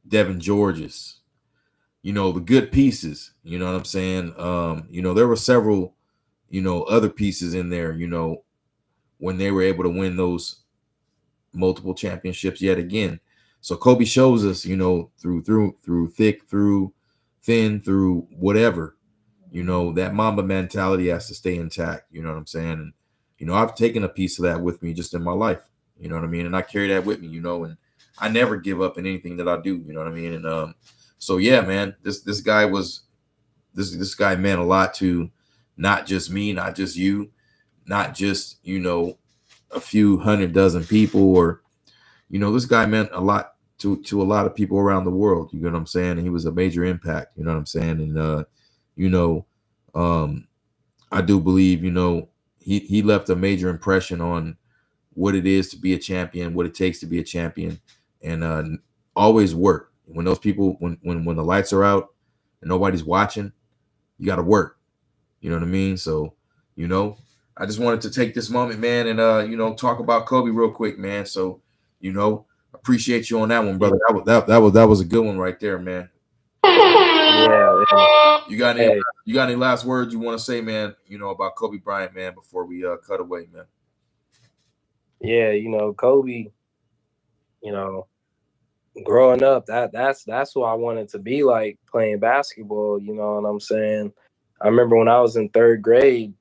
Devin George's, the good pieces, you know what I'm saying? There were several, other pieces in there, when they were able to win those multiple championships yet again. So Kobe shows us, through thick, through thin, through whatever, that Mamba mentality has to stay intact. You know what I'm saying? And, I've taken a piece of that with me just in my life. You know what I mean? And I carry that with me, and I never give up in anything that I do. You know what I mean? And so yeah, man, this guy meant a lot to not just me, not just you, not just, a few hundred dozen people, or, this guy meant a lot to a lot of people around the world. You know what I'm saying? And he was a major impact. You know what I'm saying? And I do believe, he left a major impression on what it is to be a champion, what it takes to be a champion, and always work. When those people, when the lights are out and nobody's watching, you got to work. You know what I mean? So, I just wanted to take this moment, man, and talk about Kobe real quick, man. So, appreciate you on that one, brother. That was a good one right there, man. Yeah. You got any last words you want to say, man? About Kobe Bryant, man, before we cut away, man. Yeah, Kobe, growing up, that's who I wanted to be like playing basketball. You know what I'm saying? I remember when I was in third grade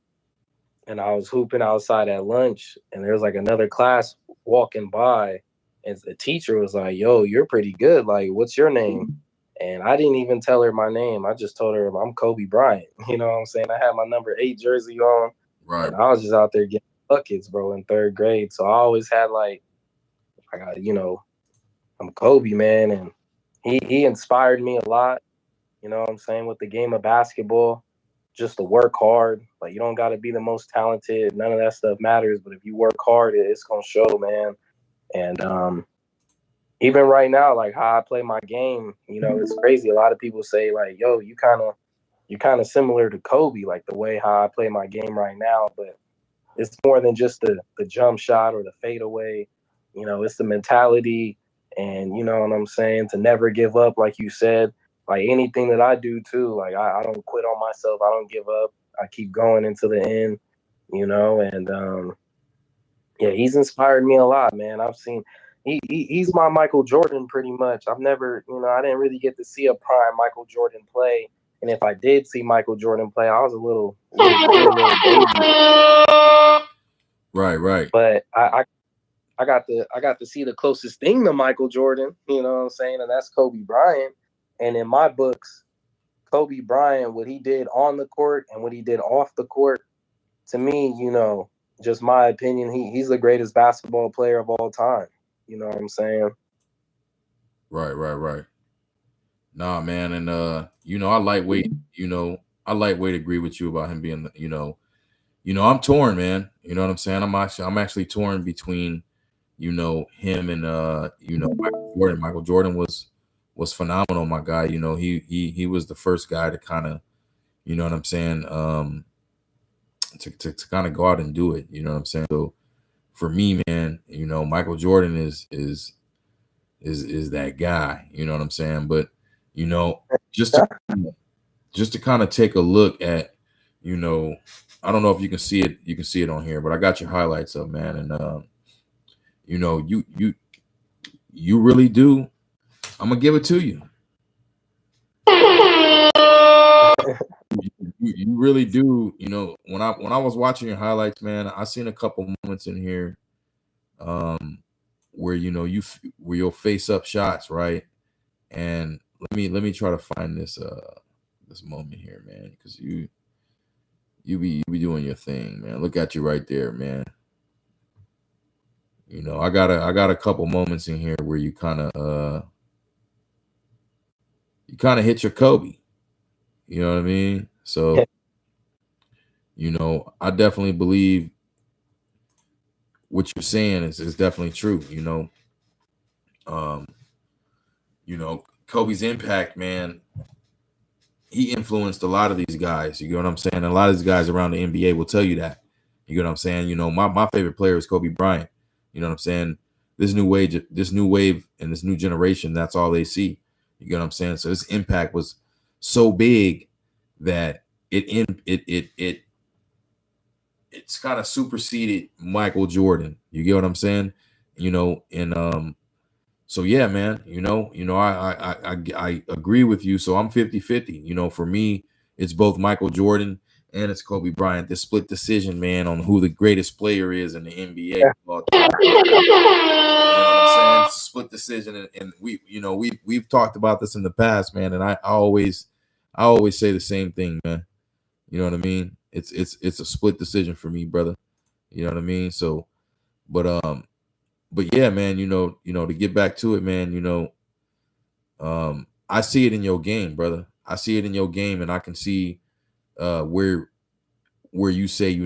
and I was hooping outside at lunch, and there was like another class walking by, and the teacher was like, "Yo, you're pretty good. Like, what's your name?" And I didn't even tell her my name. I just told her I'm Kobe Bryant. You know what I'm saying? I had my number 8 jersey on, Right. and I was just out there getting buckets, bro, in third grade. So I always had like, I got, I'm Kobe, man, and he inspired me a lot. You know what I'm saying, with the game of basketball, just to work hard. Like, you don't got to be the most talented. None of that stuff matters. But if you work hard, it's gonna show, man. And even right now, like how I play my game, it's crazy. A lot of people say like, "Yo, you kind of similar to Kobe," like the way how I play my game right now. But it's more than just the jump shot or the fadeaway. It's the mentality, and you know what I'm saying, to never give up, like you said. Like anything that I do too, like I don't quit on myself. I don't give up. I keep going into the end, and yeah, he's inspired me a lot, man. I've seen he's my Michael Jordan pretty much. I've never, I didn't really get to see a prime Michael Jordan play. And if I did see Michael Jordan play, I was a little baby. Right. But I got to see the closest thing to Michael Jordan, you know what I'm saying? And that's Kobe Bryant. And in my books, Kobe Bryant, what he did on the court and what he did off the court, to me, just my opinion, he's the greatest basketball player of all time. You know what I'm saying? Right. Nah, man, and I lightweight. I lightweight agree with you about him being. I'm torn, man. You know what I'm saying? I'm actually torn between, him and Michael Jordan. Michael Jordan was phenomenal, my guy. He was the first guy to kind of, you know what I'm saying, to kind of go out and do it. You know what I'm saying? So for me, man, Michael Jordan is that guy. You know what I'm saying? But just to kind of take a look at, I don't know if you can see it. You can see it on here, but I got your highlights up, man, and you really do. I'm gonna give it to you. You really do. When I was watching your highlights, man, I seen a couple moments in here, where where you'll face up shots, right? And let me try to find this moment here, man, because you be doing your thing, man. Look at you right there, man. I got a couple moments in here where you kind of hit your Kobe. You know what I mean? So, I definitely believe what you're saying is definitely true. Kobe's impact, man. He influenced a lot of these guys. You know what I'm saying? And a lot of these guys around the NBA will tell you that. You know what I'm saying? My favorite player is Kobe Bryant. You know what I'm saying? This new wave and this new generation, that's all they see. You know what I'm saying? So this impact was so big that it's kind of superseded Michael Jordan. You get what I'm saying? And so yeah, man, I agree with you. So I'm 50-50. For me, it's both Michael Jordan and it's Kobe Bryant. This split decision, man, on who the greatest player is in the NBA. You know what I'm saying? It's a split decision, and we've talked about this in the past, man. And I always say the same thing, man. You know what I mean? It's a split decision for me, brother. You know what I mean? So, but yeah, man, to get back to it, man, I see it in your game, brother. I see it in your game, and I can see where you say,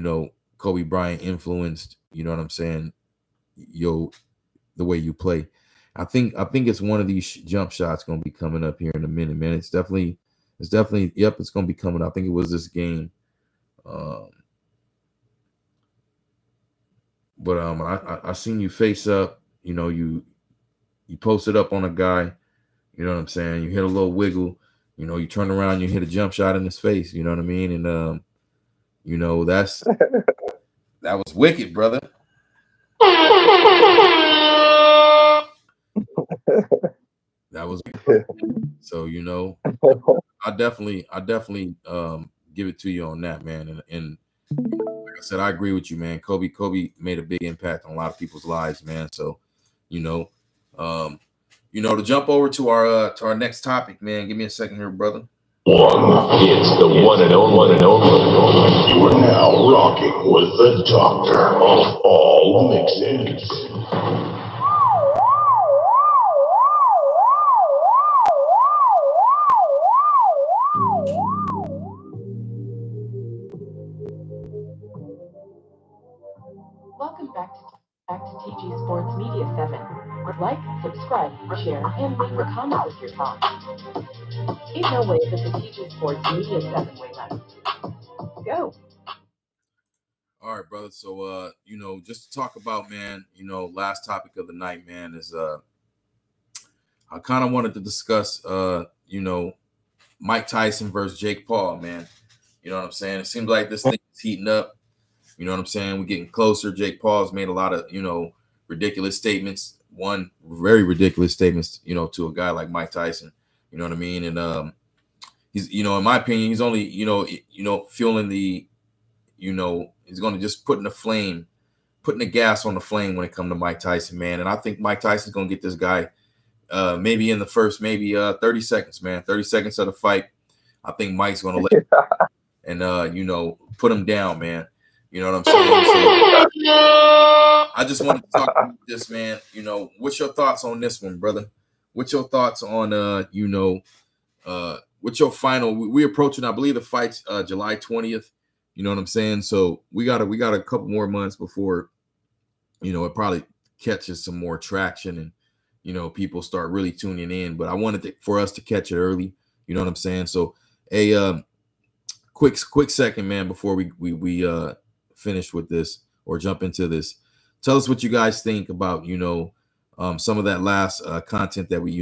Kobe Bryant influenced, you know what I'm saying, the way you play. I think it's one of these jump shots gonna be coming up here in a minute, man. It's definitely yep, it's gonna be coming up. I think it was this game. But I seen you face up, you posted up on a guy, you know what I'm saying? You hit a little wiggle, you turn around, you hit a jump shot in his face, you know what I mean? And that was wicked, brother. That was so I definitely give it to you on that, man. And like I said, I agree with you, man. Kobe made a big impact on a lot of people's lives, man. So, to jump over to our next topic, man. Give me a second here, brother. It's the one and only. You are now rocking with the doctor of all mixes. Welcome back to TG Sports Media 7. Like, subscribe, share, and leave a comment with your thoughts. Ain't no way that the TG Sports Media 7 way left. Go. All right, brother. So just to talk about, man, last topic of the night, man, is I kind of wanted to discuss Mike Tyson versus Jake Paul, man. You know what I'm saying? It seems like this thing is heating up. You know what I'm saying? We're getting closer. Jake Paul's made a lot of, ridiculous statements. One very ridiculous statements, to a guy like Mike Tyson. You know what I mean? And he's, in my opinion, he's only, fueling the, he's going to just putting the gas on the flame when it comes to Mike Tyson, man. And I think Mike Tyson's going to get this guy maybe in the first, 30 seconds, man. 30 seconds of the fight. I think Mike's going to let and, put him down, man. You know what I'm saying? So I just wanted to talk about this, man. What's your thoughts on this one, brother? What's your thoughts on, what's your final? We're approaching, I believe the fight's July 20th. You know what I'm saying? So we got a couple more months before, it probably catches some more traction and, people start really tuning in. But I wanted for us to catch it early. You know what I'm saying? So a quick second, man, before we finish with this or jump into this. Tell us what you guys think about, some of that last content that we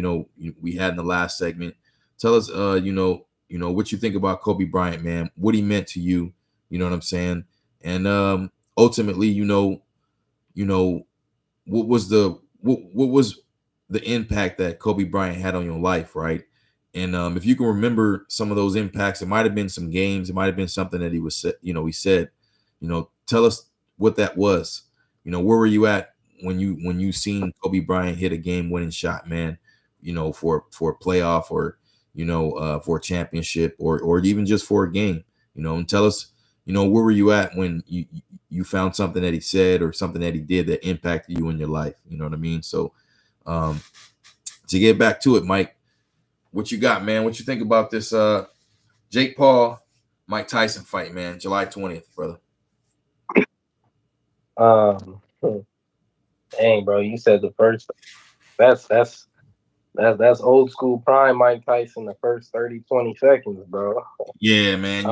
had in the last segment. Tell us, what you think about Kobe Bryant, man, what he meant to you. You know what I'm saying? And ultimately, what was the impact that Kobe Bryant had on your life, right? And if you can remember some of those impacts, it might have been some games, it might have been something that he said, tell us what that was. Where were you at when you seen Kobe Bryant hit a game-winning shot, man? For a playoff or for a championship or even just for a game. And tell us, where were you at when you found something that he said or something that he did that impacted you in your life? You know what I mean? So to get back to it, Mike, what you got, man? What you think about this Jake Paul, Mike Tyson fight, man? July 20th, brother. Dang, bro, you said the first. That's old school prime Mike Tyson. The first 30-20 seconds, bro. Yeah, man.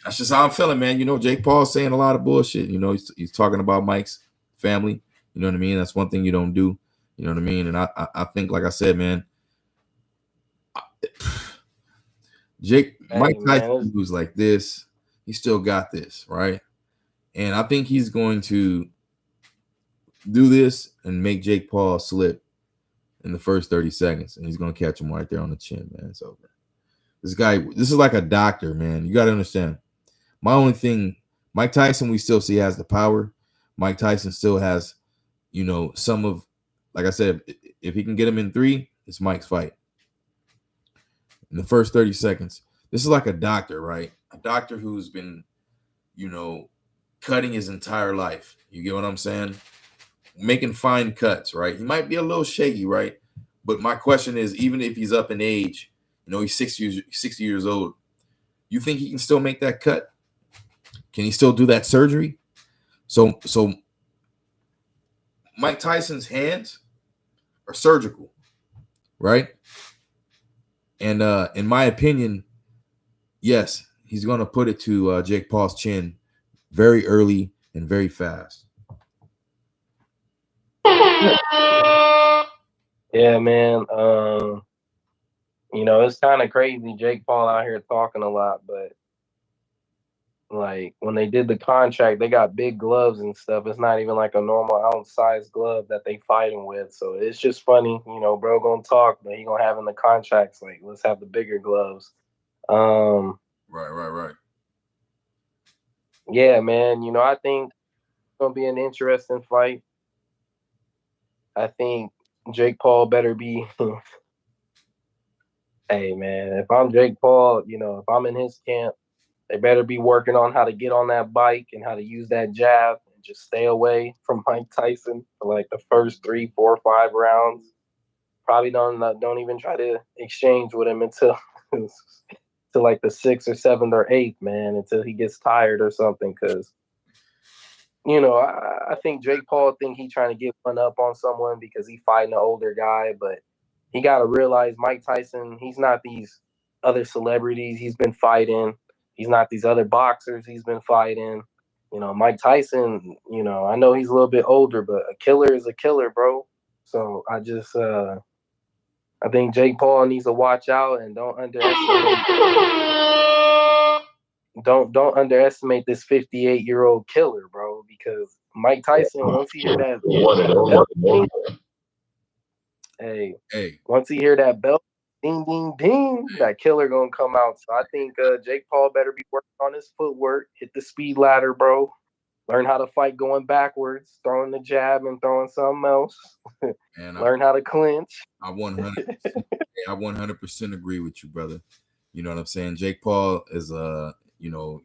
That's just how I'm feeling, man. Jake Paul's saying a lot of bullshit. He's talking about Mike's family. You know what I mean? That's one thing you don't do. You know what I mean? And I think, like I said, man, Mike Tyson was like this. He still got this, right? And I think he's going to do this and make Jake Paul slip in the first 30 seconds. And he's going to catch him right there on the chin, man. It's over. This is like a doctor, man. You got to understand. My only thing, Mike Tyson, we still see has the power. Mike Tyson still has, some of, like I said, if he can get him in 3, it's Mike's fight. In the first 30 seconds. This is like a doctor, right? A doctor who's been, cutting his entire life. You get what I'm saying? Making fine cuts, right? He might be a little shaky, right? But my question is, even if he's up in age, he's 60 years old, you think he can still make that cut? Can he still do that surgery? So Mike Tyson's hands are surgical, right? And in my opinion, yes, he's going to put it to Jake Paul's chin very early and very fast. Yeah, man. It's kind of crazy. Jake Paul out here talking a lot, but Like when they did the contract, they got big gloves and stuff. It's not even like a normal ounce-sized glove that they fighting with. So it's just funny, bro gonna talk, but he gonna have in the contracts like let's have the bigger gloves. Right. Yeah, man. I think it's gonna be an interesting fight. I think Jake Paul better be. Hey, man, if I'm Jake Paul, if I'm in his camp, they better be working on how to get on that bike and how to use that jab and just stay away from Mike Tyson for like the first 3, 4, 5 rounds. Probably don't even try to exchange with him until to like the 6th or 7th or 8th, man, until he gets tired or something. Because I think Jake Paul think he trying to get one up on someone because he fighting an older guy, but he got to realize Mike Tyson, he's not these other celebrities he's been fighting. He's not these other boxers he's been fighting. Mike Tyson, I know he's a little bit older, but a killer is a killer, bro. So I think Jake Paul needs to watch out and don't underestimate this 58-year-old killer, bro, because Mike Tyson, once he hear that once he hear that bell, ding, ding, ding, that killer gonna come out. So I think Jake Paul better be working on his footwork, hit the speed ladder, bro. Learn how to fight going backwards, throwing the jab and throwing something else. And learn how to clinch. I 100% agree with you, brother. You know what I'm saying? Jake Paul is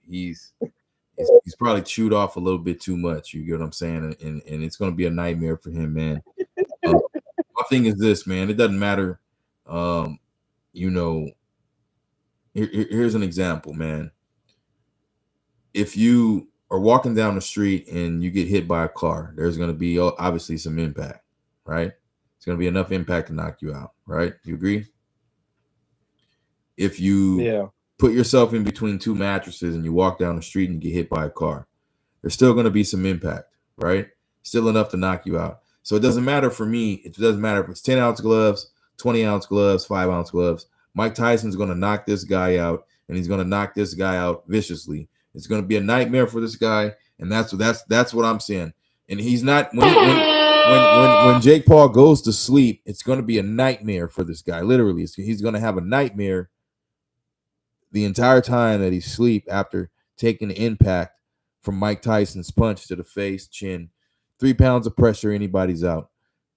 he's probably chewed off a little bit too much. You get what I'm saying? And it's going to be a nightmare for him, man. My thing is this, man. It doesn't matter. Here's an example, man. If you are walking down the street and you get hit by a car, there's going to be obviously some impact, right? It's going to be enough impact to knock you out, right? You agree? If you put yourself in between 2 mattresses and you walk down the street and you get hit by a car, there's still going to be some impact, right? Still enough to knock you out. So it doesn't matter for me. It doesn't matter if it's 10-ounce gloves, 20-ounce gloves, 5-ounce gloves. Mike Tyson's going to knock this guy out, and he's going to knock this guy out viciously. It's going to be a nightmare for this guy, and that's what I'm saying. And he's not when Jake Paul goes to sleep, it's going to be a nightmare for this guy. Literally, he's going to have a nightmare the entire time that he's asleep after taking the impact from Mike Tyson's punch to the face, chin. 3 pounds of pressure, anybody's out.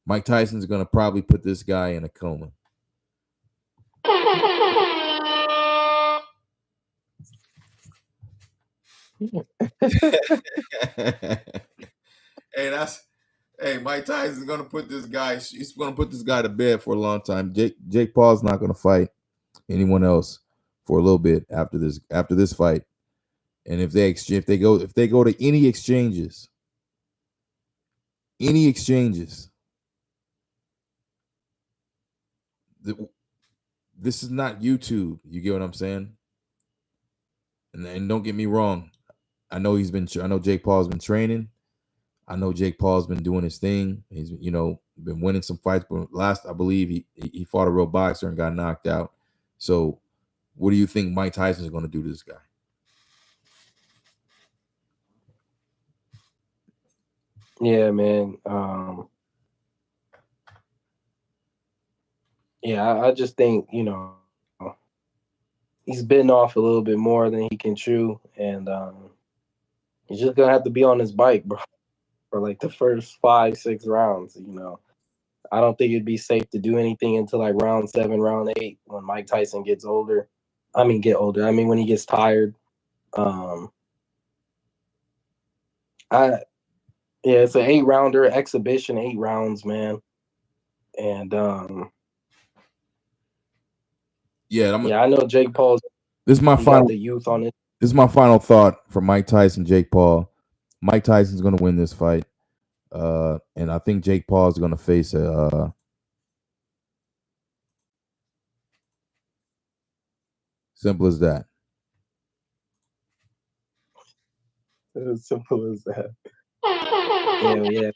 Mike Tyson's going to probably put this guy in a coma. Mike Tyson's going to put this guy. He's going to put this guy to bed for a long time. Jake Paul's not going to fight anyone else for a little bit after this fight. And if they go to any exchanges, this is not YouTube. You get what I'm saying? And don't get me wrong. I know Jake Paul's been training. I know Jake Paul's been doing his thing. He's been winning some fights, but last I believe he fought a real boxer and got knocked out. So what do you think Mike Tyson is going to do to this guy? Yeah, man. I just think, he's bitten off a little bit more than he can chew. And he's just going to have to be on his bike, bro, for like the first 5, 6 rounds, I don't think it'd be safe to do anything until like round 7, round 8, when Mike Tyson gets older. When he gets tired. It's an 8-rounder exhibition, 8 rounds, man. And I know Jake Paul's. This is my final. The youth on it. This is my final thought for Mike Tyson, Jake Paul. Mike Tyson's going to win this fight, and I think Jake Paul is going to face a. Simple as that. As simple as that. Yeah.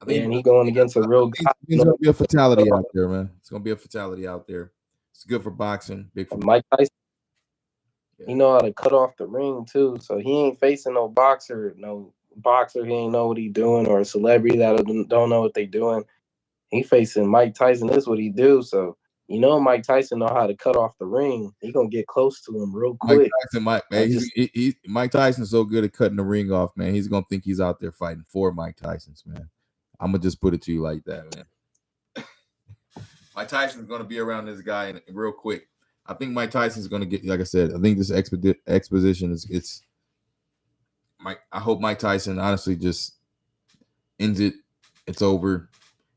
And he's going against a real guy. It's going to be a fatality out there, man. It's going to be a fatality out there. It's good for boxing. Big for Mike Tyson. He know how to cut off the ring too. So he ain't facing no boxer he ain't know what he doing, or a celebrity that don't know what they doing. He facing Mike Tyson. This is what he do. So Mike Tyson know how to cut off the ring. He gonna get close to him real quick. Mike Tyson's so good at cutting the ring off, man. He's gonna think he's out there fighting for Mike Tyson's, man. I'm gonna just put it to you like that, man. Mike Tyson's gonna be around this guy real quick. I think Mike Tyson's gonna get, like I said, I think this exposition is Mike. I hope Mike Tyson honestly just ends it. It's over,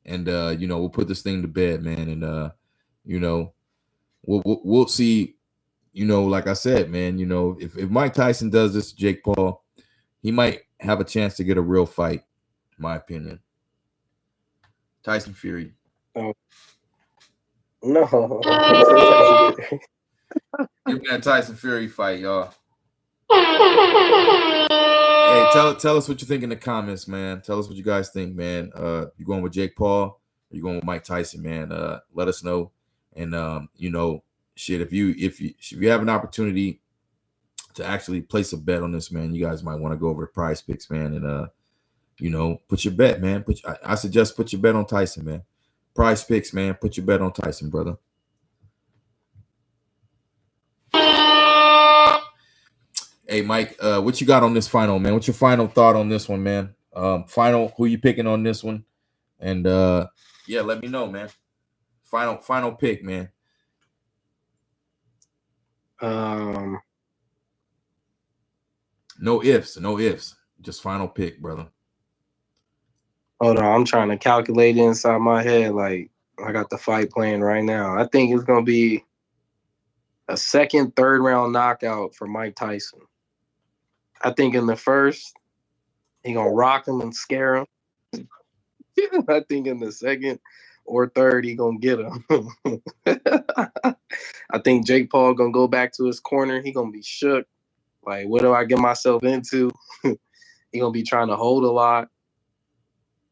and we'll put this thing to bed, man, and we'll see. Like I said, man, if Mike Tyson does this to Jake Paul, he might have a chance to get a real fight, in my opinion. Tyson Fury. Oh. No. Give me that Tyson Fury fight, y'all. Hey, tell us what you think in the comments, man. Tell us what you guys think, man. You going with Jake Paul or you going with Mike Tyson, man? Let us know. And shit, if you have an opportunity to actually place a bet on this, man, you guys might want to go over to Prize Picks, man, and put your bet, man. I suggest put your bet on Tyson, man. Prize Picks, man. Put your bet on Tyson, brother. Hey, Mike, what you got on this final, man? What's your final thought on this one, man? Who you picking on this one? And let me know, man. Final pick, man. No ifs. Just final pick, brother. Hold on, I'm trying to calculate it inside my head. Like, I got the fight playing right now. I think it's gonna be a second, third round knockout for Mike Tyson. I think in the first, he gonna rock him and scare him. I think in the second or third, he gonna get him. I think Jake Paul gonna go back to his corner. He gonna be shook. Like, what do I get myself into? He gonna be trying to hold a lot.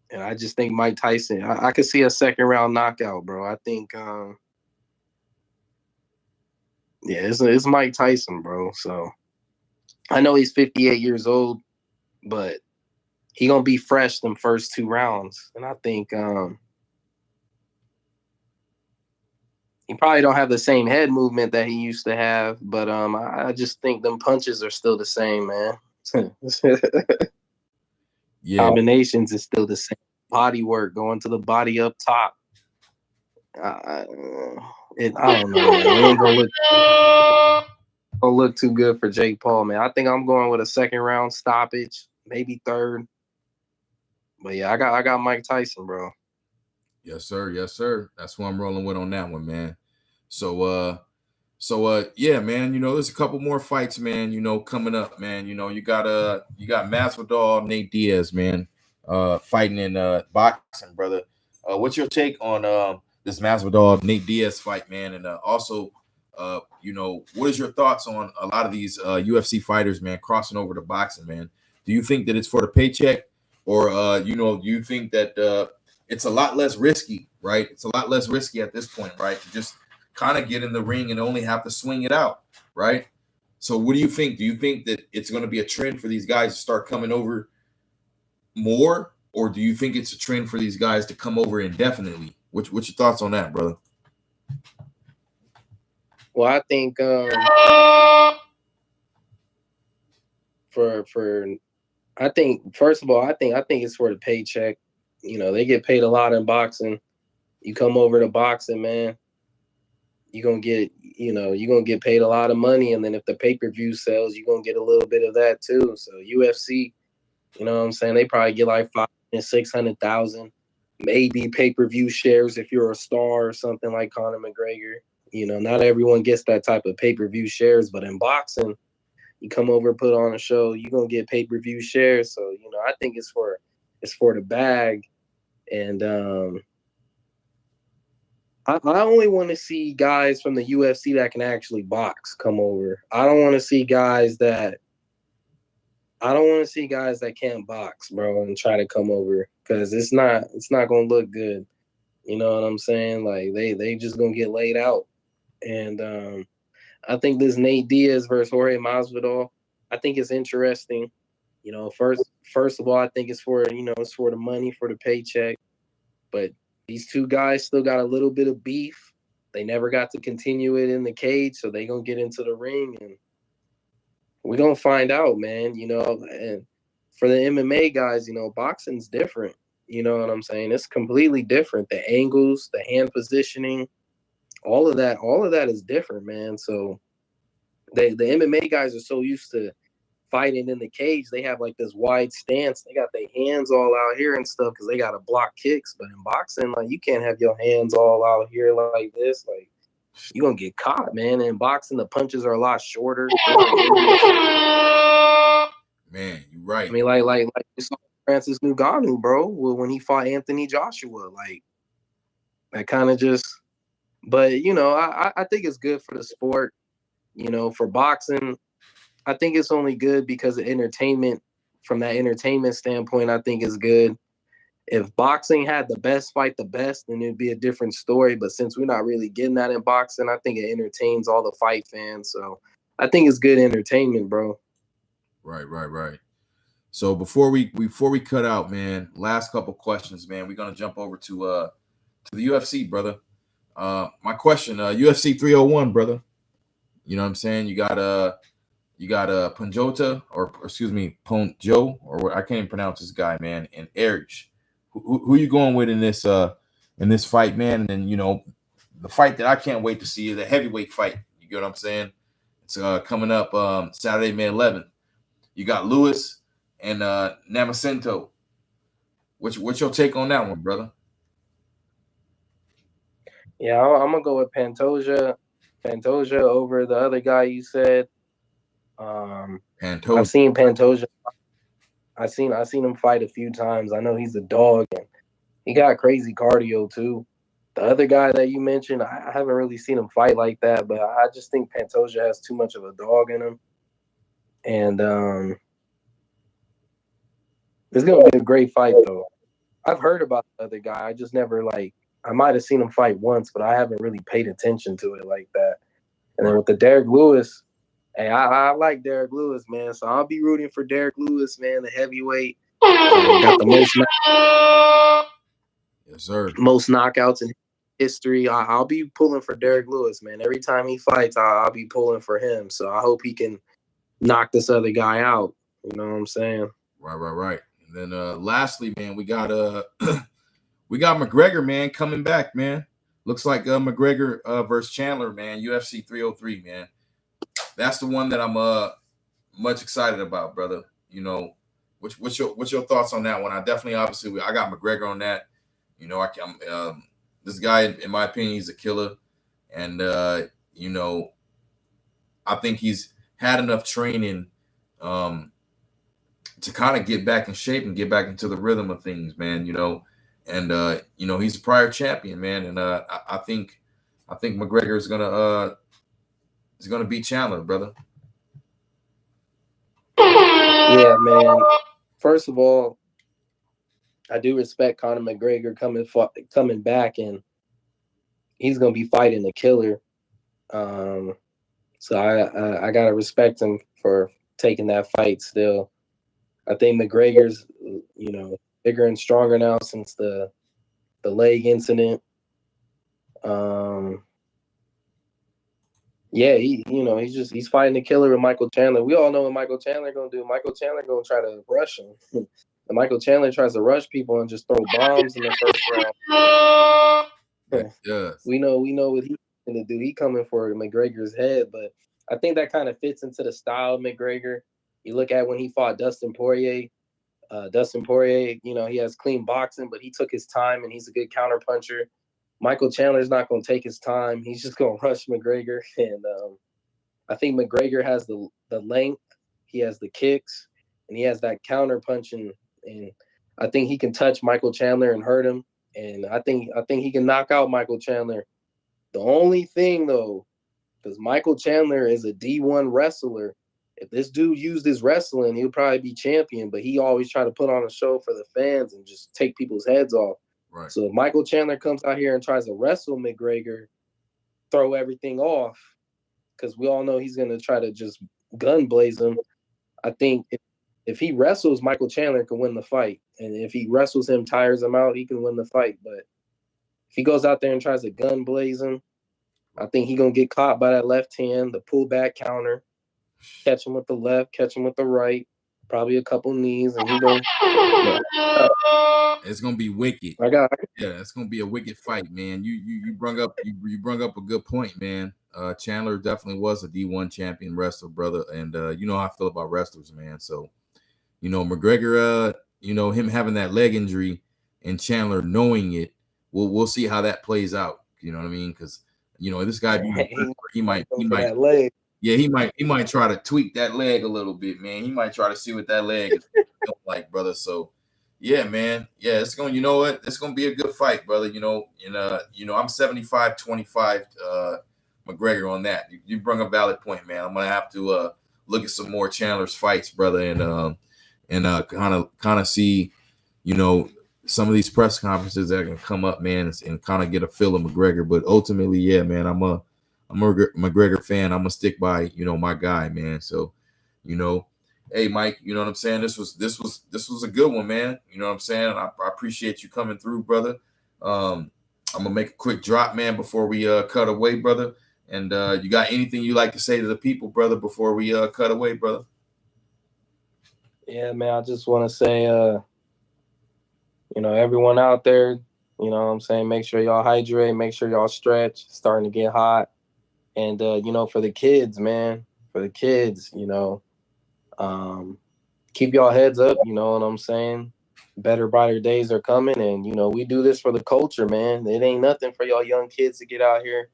And I just think Mike Tyson, I could see a second round knockout, bro. I think, it's Mike Tyson, bro. So I know he's 58 years old, but he gonna be fresh them first two rounds. And I think he probably don't have the same head movement that he used to have, but I just think them punches are still the same, man. Yeah. Combinations is still the same. Body work, going to the body up top. I don't know, man. It ain't gonna look too good for Jake Paul, man. I think I'm going with a second round stoppage, maybe third. But yeah, I got Mike Tyson, bro. Yes, sir. That's who I'm rolling with on that one, man. So yeah, man, there's a couple more fights, man, coming up, man. You got Masvidal, Nate Diaz, man, fighting in boxing, brother. What's your take on this Masvidal Nate Diaz fight, man? And also, what is your thoughts on a lot of these UFC fighters, man, crossing over to boxing, man? Do you think that it's for the paycheck, or do you think that it's a lot less risky, right? It's a lot less risky at this point, right? To just kind of get in the ring and only have to swing it out, right? So what do you think? Do you think that it's going to be a trend for these guys to start coming over more, or do you think it's a trend for these guys to come over indefinitely? What's your thoughts on that, brother? Well, I think I think first of all, I think it's for the paycheck. They get paid a lot in boxing. You come over to boxing, man, you're gonna get paid a lot of money, and then if the pay-per-view sells, you're gonna get a little bit of that too. So UFC, you know what I'm saying, they probably get like 500,000 and 600,000, maybe pay-per-view shares if you're a star or something like Conor McGregor. Not everyone gets that type of pay-per-view shares, but in boxing, you come over, put on a show, you're gonna get pay-per-view shares. So, I think it's for the bag. And I only want to see guys from the UFC that can actually box come over. I don't want to see guys that can't box, bro, and try to come over, because it's not gonna look good. You know what I'm saying? Like they just gonna get laid out. And I think this Nate Diaz versus Jorge Masvidal, I think it's interesting. You know, first of all, I think it's for, it's for the money, for the paycheck. But these two guys still got a little bit of beef. They never got to continue it in the cage, so they gonna get into the ring, and we're gonna find out, man. And for the MMA guys, boxing's different. You know what I'm saying? It's completely different. The angles, the hand positioning, all of that is different, man. So the MMA guys are so used to fighting in the cage, they have like this wide stance. They got their hands all out here and stuff because they got to block kicks. But in boxing, like, you can't have your hands all out here like this. Like, you're going to get caught, man. In boxing, the punches are a lot shorter. Man, you're right. I mean, like you saw Francis Ngannou, bro, when he fought Anthony Joshua. Like, that kind of just – but, I think it's good for the sport. For boxing, I think it's only good because of entertainment. From that entertainment standpoint, I think it's good. If boxing had the best fight the best, then it'd be a different story. But since we're not really getting that in boxing, I think it entertains all the fight fans. So I think it's good entertainment, bro. Right. So before we cut out, man, last couple questions, man. We're gonna jump over to the UFC, brother. My question, UFC 301, brother. You know what I'm saying? You got Ponjota, or excuse me, Ponjo, or I can't even pronounce this guy, man, and Erich. Who you going with in this fight, man? And then, the fight that I can't wait to see is the heavyweight fight. You get what I'm saying? It's coming up Saturday, May 11th. You got Lewis and Namacinto. What's your take on that one, brother? Yeah, I'm gonna go with Pantoja over the other guy you said. Pantoja. I've seen Pantoja. I seen him fight a few times. I know he's a dog, and he got crazy cardio too. The other guy that you mentioned, I haven't really seen him fight like that, but I just think Pantoja has too much of a dog in him. And it's gonna be a great fight though. I've heard about the other guy. I just never I might have seen him fight once, but I haven't really paid attention to it like that. And then with the Derek Lewis, hey, I like Derek Lewis, man. So I'll be rooting for Derek Lewis, man, the heavyweight. Got the yes, sir. most knockouts in history. I'll be pulling for Derek Lewis, man. Every time he fights, I'll be pulling for him. So I hope he can knock this other guy out. You know what I'm saying? Right. And then lastly, man, we got McGregor, man, coming back, man. Looks like McGregor versus Chandler, man. UFC 303, man. That's the one that I'm much excited about, brother. What's your thoughts on that one? I got McGregor on that. I'm this guy, in my opinion, he's a killer, and I think he's had enough training to kind of get back in shape and get back into the rhythm of things, man. And he's a prior champion, man, and I think McGregor is gonna beat Chandler, brother. Yeah, man. First of all, I do respect Conor McGregor coming back, and he's gonna be fighting a killer. So I gotta respect him for taking that fight. Still, I think McGregor's bigger and stronger now since the leg incident. Yeah, he's fighting a killer with Michael Chandler. We all know what Michael Chandler gonna do. Michael Chandler gonna try to rush him. And Michael Chandler tries to rush people and just throw bombs in the first round. Yes. We know what he's gonna do. He coming for McGregor's head, but I think that kind of fits into the style of McGregor. You look at when he fought Dustin Poirier. He has clean boxing, but he took his time and he's a good counter puncher. Michael Chandler's not going to take his time. He's just going to rush McGregor. And I think McGregor has the length, he has the kicks, and he has that counter punching. And I think he can touch Michael Chandler and hurt him. And I think he can knock out Michael Chandler. The only thing, though, because Michael Chandler is a D1 wrestler, if this dude used his wrestling, he'll probably be champion, but he always try to put on a show for the fans and just take people's heads off. Right. So if Michael Chandler comes out here and tries to wrestle McGregor, throw everything off, because we all know he's going to try to just gun blaze him. I think if he wrestles, Michael Chandler can win the fight. And if he wrestles him, tires him out, he can win the fight. But if he goes out there and tries to gun blaze him, I think he's going to get caught by that left hand, the pullback counter, catch him with the left, catch him with the right, probably a couple knees, and he's going to... It's gonna be wicked. Yeah, it's gonna be a wicked fight, man. You brung up a good point, man. Chandler definitely was a D1 champion wrestler, brother, and you know how I feel about wrestlers, man. So, you know, McGregor, you know, him having that leg injury and Chandler knowing it, we'll see how that plays out. You know what I mean? Because you know this guy, he might, yeah, he might try to tweak that leg a little bit, man. He might try to see what that leg is like, brother. So. Yeah, man. Yeah, it's going. You know what? It's going to be a good fight, brother. You know, I'm 75-25 McGregor on that. You bring a valid point, man. I'm gonna have to look at some more Chandler's fights, brother, and kind of see, you know, some of these press conferences that can come up, man, and kind of get a feel of McGregor. But ultimately, yeah, man, I'm a McGregor fan. I'm gonna stick by, you know, my guy, man. So, you know. Hey, Mike, you know what I'm saying? This was a good one, man. You know what I'm saying? I appreciate you coming through, brother. I'm gonna make a quick drop, man, before we cut away, brother. And you got anything you like to say to the people, brother, before we cut away, brother? Yeah, man, I just want to say, you know, everyone out there, you know what I'm saying, make sure y'all hydrate, make sure y'all stretch, it's starting to get hot. And, you know, for the kids, man, you know, keep y'all heads up, you know what I'm saying? Better, brighter days are coming, and you know we do this for the culture, man. It ain't nothing for y'all young kids to get out here,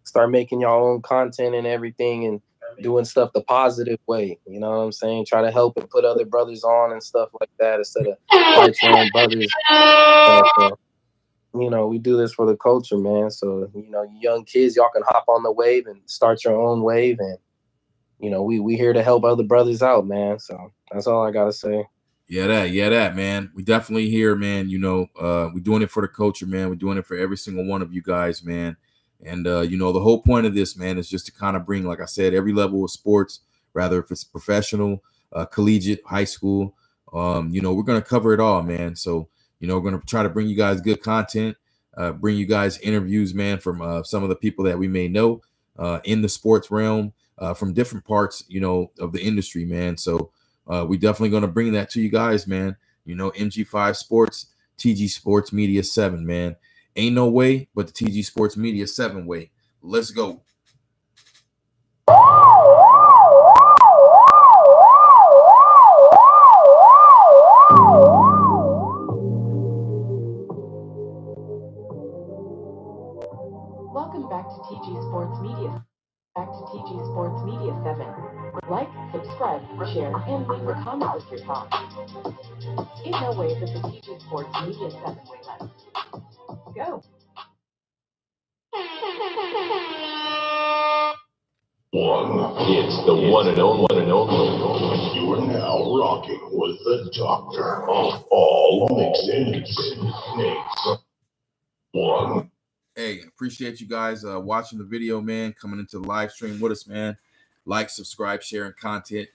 start making y'all own content and everything, and doing stuff the positive way. You know what I'm saying? Try to help and put other brothers on and stuff like that instead of fight your own brothers. So, you know, we do this for the culture, man. So you know, young kids, y'all can hop on the wave and start your own wave, and you know, we here to help other brothers out, man. So that's all I gotta say. Yeah, that, man. We definitely here, man. You know, we're doing it for the culture, man. We're doing it for every single one of you guys, man. And you know, the whole point of this, man, is just to kind of bring, like I said, every level of sports, rather if it's professional, collegiate, high school. You know, we're gonna cover it all, man. So, you know, we're gonna try to bring you guys good content, bring you guys interviews, man, from some of the people that we may know in the sports realm. From different parts, you know, of the industry, man. So we definitely going to bring that to you guys, man. You know, MG5 Sports, TG Sports Media 7, man. Ain't no way but the TG Sports Media 7 way. Let's go. Welcome back to TG Sports Media. Back to TG Sports Media 7. Like, subscribe, share, and leave a comment with your thoughts. Ain't no way that the TG Sports Media 7 way left. Go. It's the one and only. You are now rocking with the doctor of all mixes. One. Hey, appreciate you guys watching the video, man, coming into the live stream with us, man. Like, subscribe, share, and content.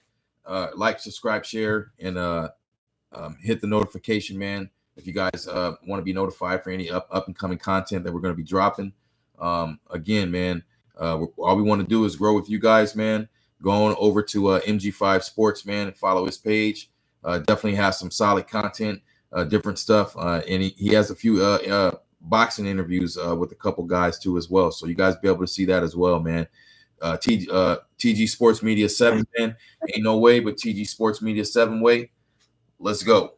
Like, subscribe, share, and hit the notification, man, if you guys want to be notified for any up and coming content that we're going to be dropping. Again, man, all we want to do is grow with you guys, man. Going over to MG5 Sports, man, and follow his page. Definitely has some solid content, different stuff, and he has a few boxing interviews with a couple guys too as well, so you guys be able to see that as well, man. TG Sports Media 7, man. Ain't no way but TG Sports Media 7 way. Let's go.